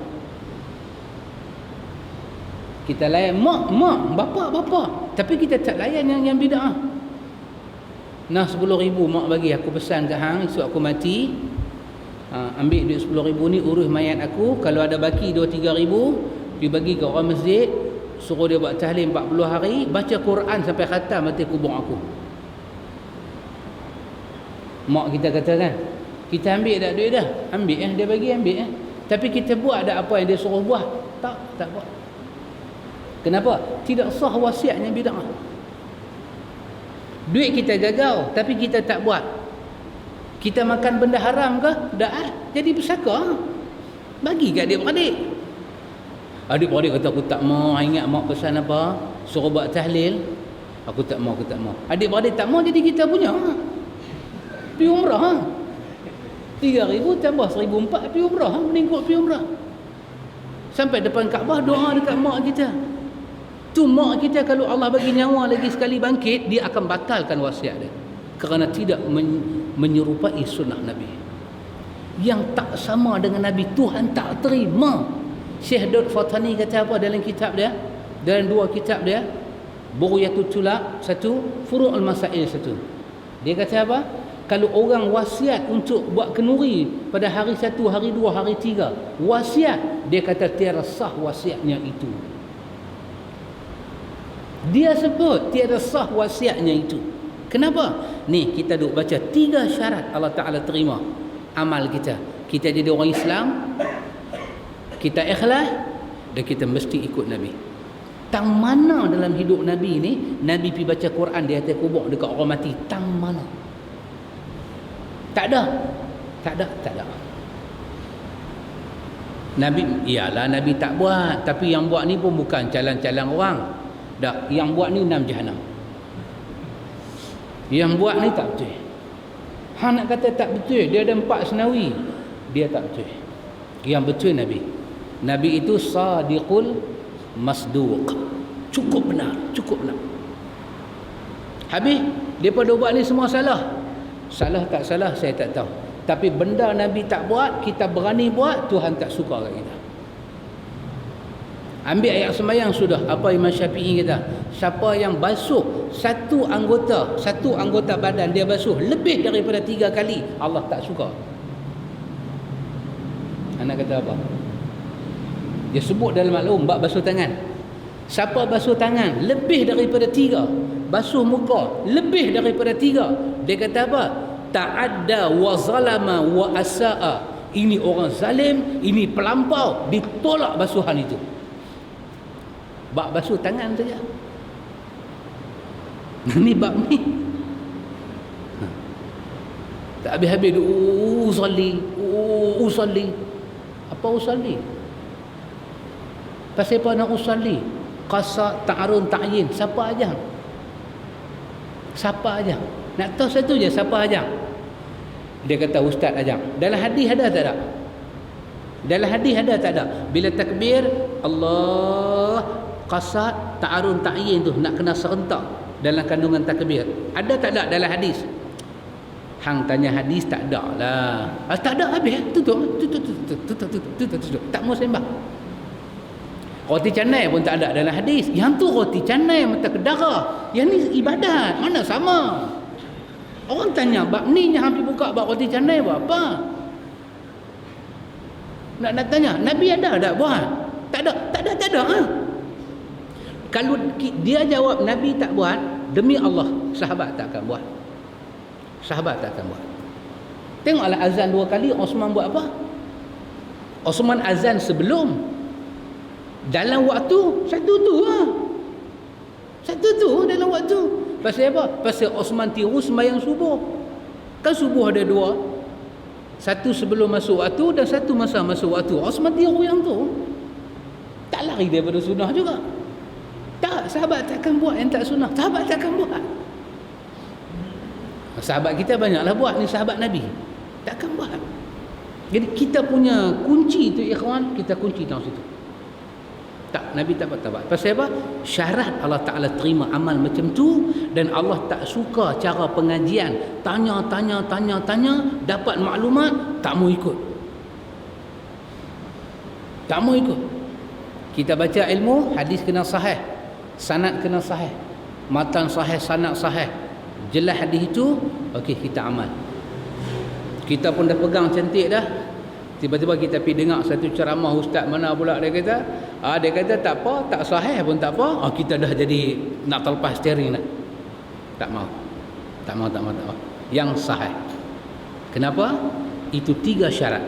Kita layan mak, bapa. Tapi kita tak layan yang bid'ah. Nah 10,000 mak bagi, aku pesan ke hang, esok aku mati. Ambil duit 10,000 ni, urus mayat aku. Kalau ada baki 2-3,000, pergi bagi ke orang masjid. Suruh dia buat tahlil 40 hari, baca Quran sampai khatam mati kubur aku. Mak kita kata kan, kita ambil dah duit dah. Ambil dia bagi ambil. Tapi kita buat dah apa yang dia suruh buat? Tak buat. Kenapa? Tidak sah wasiatnya bid'ah. Duit kita gagal tapi kita tak buat. Kita makan benda haram ke? Dah jadi pesaka. Bagi kat adik-beradik. Adik-beradik kata aku tak mau, ingat mak pesan apa? Suruh buat tahlil. Aku tak mau. Adik-beradik tak mau jadi kita punya. Pergi umrah. 3,000 tambah 1,400 pergi umrah. Mending kot pergi umrah. Sampai depan Kaabah doa dekat mak kita. Tu mak kita kalau Allah bagi nyawa lagi sekali bangkit, dia akan batalkan wasiat dia. Kerana tidak menyerupai sunnah Nabi. Yang tak sama dengan Nabi, Tuhan tak terima. Syekh Daud Fatani kata apa dalam kitab dia? Dalam 2 kitab dia, Bughyatul Tulab 1, Furu'ul Masail 1. Dia kata apa? Kalau orang wasiat untuk buat kenuri pada hari 1, hari 2, hari 3, wasiat, dia kata tiada sah wasiatnya itu. Dia sebut tiada sah wasiatnya itu. Kenapa? Ni kita duk baca 3 syarat Allah Ta'ala terima amal kita. Kita jadi orang Islam, kita ikhlas, dan kita mesti ikut Nabi. Tang mana dalam hidup Nabi ni Nabi pergi baca Quran di atas kubur dekat orang mati? Tang mana? Tak ada. Nabi, iyalah Nabi tak buat, tapi yang buat ni pun bukan calang-calang orang. Dah, yang buat ni 6 jahanam. Yang buat ni tak betul. Hang nak kata tak betul, dia ada 4 senawi. Dia tak betul. Yang betul Nabi. Nabi itu sadiqul masduq. Cukup benar. Habis, daripada buat ni semua salah. Salah tak salah saya tak tahu. Tapi benda Nabi tak buat, kita berani buat, Tuhan tak suka kat kita. Ambil ayat sembahyang sudah. Apa Imam Syafi'i kata? Siapa yang basuh satu anggota badan dia basuh lebih daripada 3 kali, Allah tak suka. Anak kata apa? Dia sebut dalam maklum bab basuh tangan. Siapa basuh tangan lebih daripada 3, basuh muka lebih daripada 3, dia kata apa? Ta'adda wa zalama wa asa'a. Ini orang zalim, ini pelampau, ditolak basuhan itu. Bab basuh tangan saja. Ni bab ni. Tak habis-habis usalli. Apa usalli? Pasal apa nak usalli? Qasa ta'arun ta'yin. Siapa aja? Nak tahu satu je, siapa aja? Dia kata ustaz aja. Dalam hadis ada tak ada? Bila takbir Allah qasad ta'arun ta'yin tu nak kena serentak dalam kandungan takbir. Ada tak ada dalam hadis? Hang tanya hadis tak ada lah. Tak ada habis. Tutup. Tak mau sembah. Roti canai pun tak ada dalam hadis. Yang tu roti canai mata kedara. Yang ni ibadat. Mana sama? Orang tanya, bab ni yang hampir buka bab roti canai buat apa? Nak tanya, Nabi ada tak buat? Tak ada. Ha? Kalau dia jawab Nabi tak buat, demi Allah, sahabat tak akan buat. Sahabat tak akan buat. Tengoklah azan 2 kali, Osman buat apa? Osman azan sebelum. Dalam waktu satu tu lah. Satu tu dalam waktu. Pasal apa? Pasal Osman tiru sembahyang subuh. Kan subuh ada 2. Satu sebelum masuk waktu dan satu masa masuk waktu. Osman tiru yang tu. Tak lari daripada sunnah juga. Tak, sahabat takkan buat yang tak sunnah. Sahabat takkan buat. Sahabat kita banyaklah buat ni, sahabat Nabi. Takkan buat. Jadi kita punya kunci tu ikhwan, kita kunci dalam situ. Tak, Nabi tak buat. Pasal apa? Syarat Allah Ta'ala terima amal macam tu, dan Allah tak suka cara pengajian. Tanya, dapat maklumat, tak mau ikut. Tak mau ikut. Kita baca ilmu, hadis kena sahih, sanad kena sahih, matan sahih, sanad sahih, jelas hadis itu, okey kita amal. Kita pun dah pegang cantik dah. Tiba-tiba kita pergi dengar satu ceramah ustaz mana pula dia kata tak apa, tak sahih pun tak apa. Kita dah jadi nak terlepas steering dah. Tak mau. Yang sahih. Kenapa? Itu 3 syarat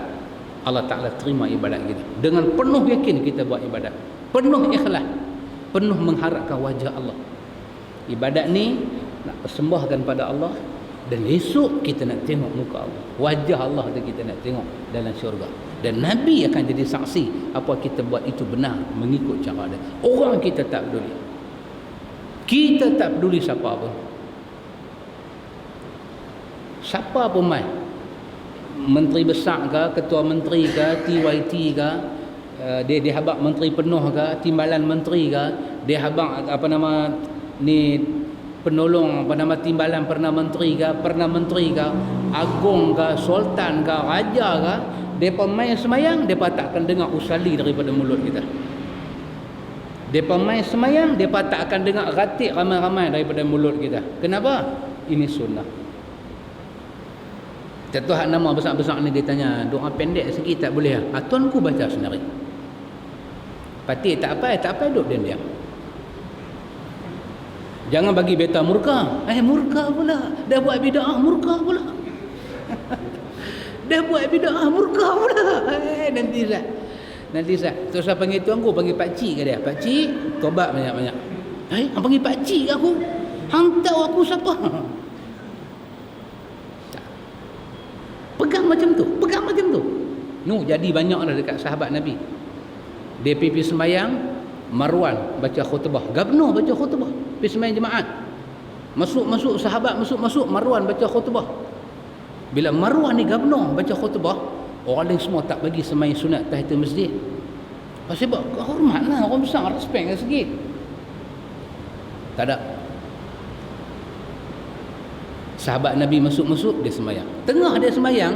Allah Ta'ala terima ibadat kita. Dengan penuh yakin kita buat ibadat, penuh ikhlas, penuh mengharapkan wajah Allah. Ibadat ni nak persembahkan pada Allah, dan esok kita nak tengok muka Allah, wajah Allah tu kita nak tengok dalam syurga, dan Nabi akan jadi saksi apa kita buat itu benar, mengikut cara dia. Orang kita tak peduli, kita tak peduli siapa pun, siapa pun mai, menteri besar ke, ketua menteri ke, TYT ke, dia habaq menteri penuh ke, timbalan menteri ke, dia habaq ni penolong timbalan Perdana Menteri ke, agung ke, sultan ke, raja ke, depa main semayang, depa tak akan dengar usali daripada mulut kita. Depa main semayang, depa tak akan dengar ratik ramai-ramai daripada mulut kita. Kenapa? Ini sunnah. Tuan nama besar-besar ni dia tanya, doa pendek sikit tak boleh? Tuanku baca sendiri. Patih tak apa, duduk diam-diam. Jangan bagi beta murka. Murka pula. Dah buat bid'ah, murka pula. Dah buat bid'ah, murka pula. Nanti sah. Terus saya panggil tuanku, panggil pakcik ke dia. Pakcik, tobat banyak-banyak. Hang panggil pakcik ke aku? Hang tahu aku siapa? Pegang macam tu. Jadi banyak dah dekat sahabat Nabi. Dia pergi sembahyang, Marwan baca khutbah, Gabno baca khutbah, pergi sembahyang jemaat. Masuk sahabat masuk, Marwan baca khutbah. Bila Marwan ni Gabno baca khutbah, orang lain semua tak bagi sembahyang sunat tahiyatul masjid. Pasal apa? Hormatlah orang besar, respect sikit. Tak ada. Sahabat Nabi masuk dia sembahyang. Tengah dia sembahyang,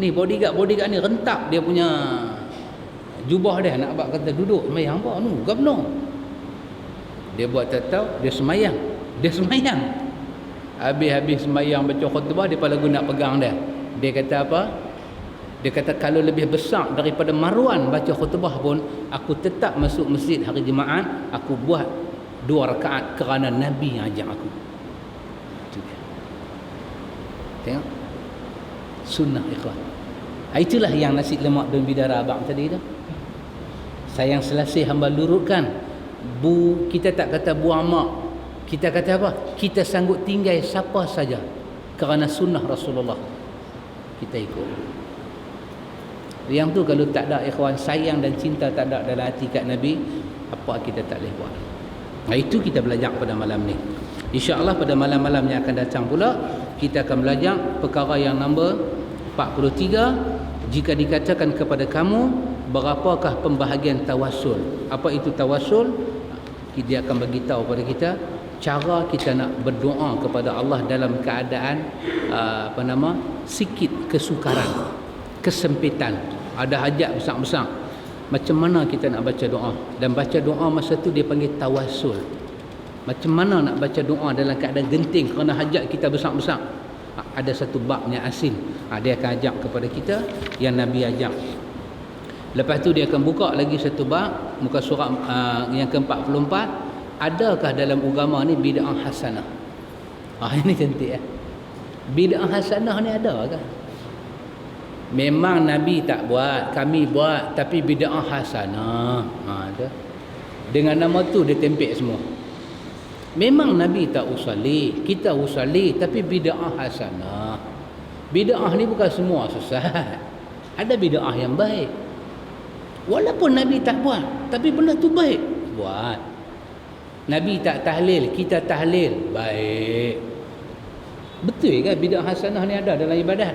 ni bodyguard ni rentak dia punya jubah dia, nak abang kata duduk sembahyang apa nu Gabno. Dia buat tak tahu, dia sembahyang. Habis sembahyang baca khutbah, dia lagu nak pegang dia. Dia kata apa? Dia kata kalau lebih besar daripada Marwan baca khutbah pun, aku tetap masuk masjid hari Jumaat, aku buat 2 rakaat kerana Nabi yang ajak aku. Tengok sunnah ikhwan. Itulah yang nasi lemak daun bidara abang tadi tu. Sayang selasih hamba lurutkan. Kita tak kata buang mak. Kita kata apa? Kita sanggup tinggal siapa saja kerana sunnah Rasulullah. Kita ikut. Yang tu kalau tak ada ikhwan, sayang dan cinta tak ada dalam hati kat Nabi, apa kita tak boleh buat. Itu kita belajar pada malam ni. InsyaAllah pada malam-malam yang akan datang pula, kita akan belajar perkara yang nombor 43. Jika dikatakan kepada kamu, berapakah pembahagian tawassul? Apa itu tawassul? Dia akan bagi tahu kepada kita cara kita nak berdoa kepada Allah dalam keadaan sikit kesukaran, kesempitan, ada hajat besar-besar. Macam mana kita nak baca doa? Dan baca doa masa tu dia panggil tawassul. Macam mana nak baca doa dalam keadaan genting kerana hajat kita besar-besar? ada satu babnya asil. Dia akan ajak kepada kita yang Nabi ajak. Lepas tu dia akan buka lagi satu bab, muka surat yang ke-44, adakah dalam agama ni bid'ah hasanah? Ini cantik bid'ah hasanah ni ada kan? Memang Nabi tak buat, kami buat, tapi bid'ah hasanah. Ada. Dengan nama tu dia tempel semua. Memang Nabi tak usalli, kita usalli, tapi bid'ah hasanah. Bid'ah ni bukan semua sesat. Ada bid'ah yang baik. Walaupun Nabi tak buat, tapi benda tu baik, buat. Nabi tak tahlil, kita tahlil, baik. Betul kan bid'ah hasanah ni ada dalam ibadat?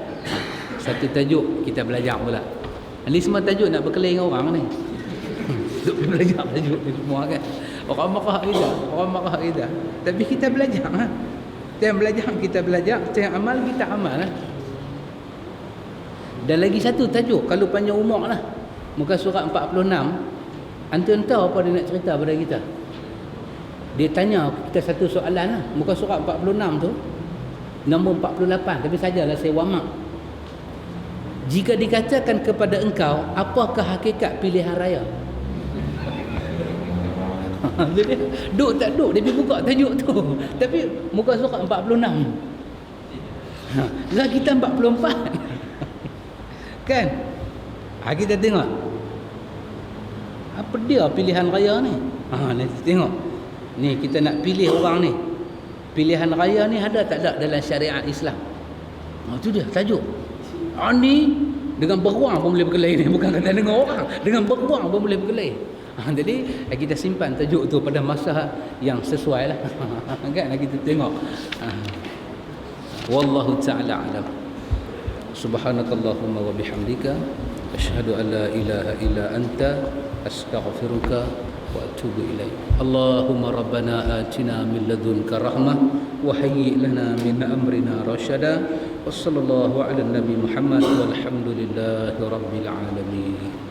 Satu tajuk kita belajar pula. Ini semua tajuk nak berkelahi dengan orang ni. Duk belajar tajuk ni semua kan. Orang marah kita. Tapi kita belajar ha. Kita belajar, kita belajar, kita amal, kita amal ha. Dan lagi satu tajuk, kalau panjang umur lah, muka surat 46, antum tahu apa dia nak cerita pada kita? Dia tanya kita satu soalan lah. Muka surat 46 tu, nombor 48, tapi sajalah saya wamak. Jika dikatakan kepada engkau, apakah hakikat pilihan raya? Jadi duk tak duk dia pergi buka tajuk tu, tapi muka surat 46 lah kita 44 kan. Kita tengok apa dia pilihan raya ni. Nanti tengok ni, kita nak pilih orang ni, pilihan raya ni ada tak ada dalam syariat Islam. Tu dia tajuk. Ni dengan beruang pun boleh berkelahi ni, bukan kata dengan orang, dengan beruang pun boleh berkelahi. Jadi kita simpan tajuk tu pada masa yang sesuai lah. Kan kita tengok. Wallahu ta'ala alam. Subhanakallahumma wa bihamdika asyhadu an la ilaha illa anta astaghfiruka wa atubu ilaik. Allahumma rabbana atina min ladunka rahmah wa hayyi lana min amrina rashada. Wassallallahu ala nabi Muhammad walhamdulillahi rabbil alamin.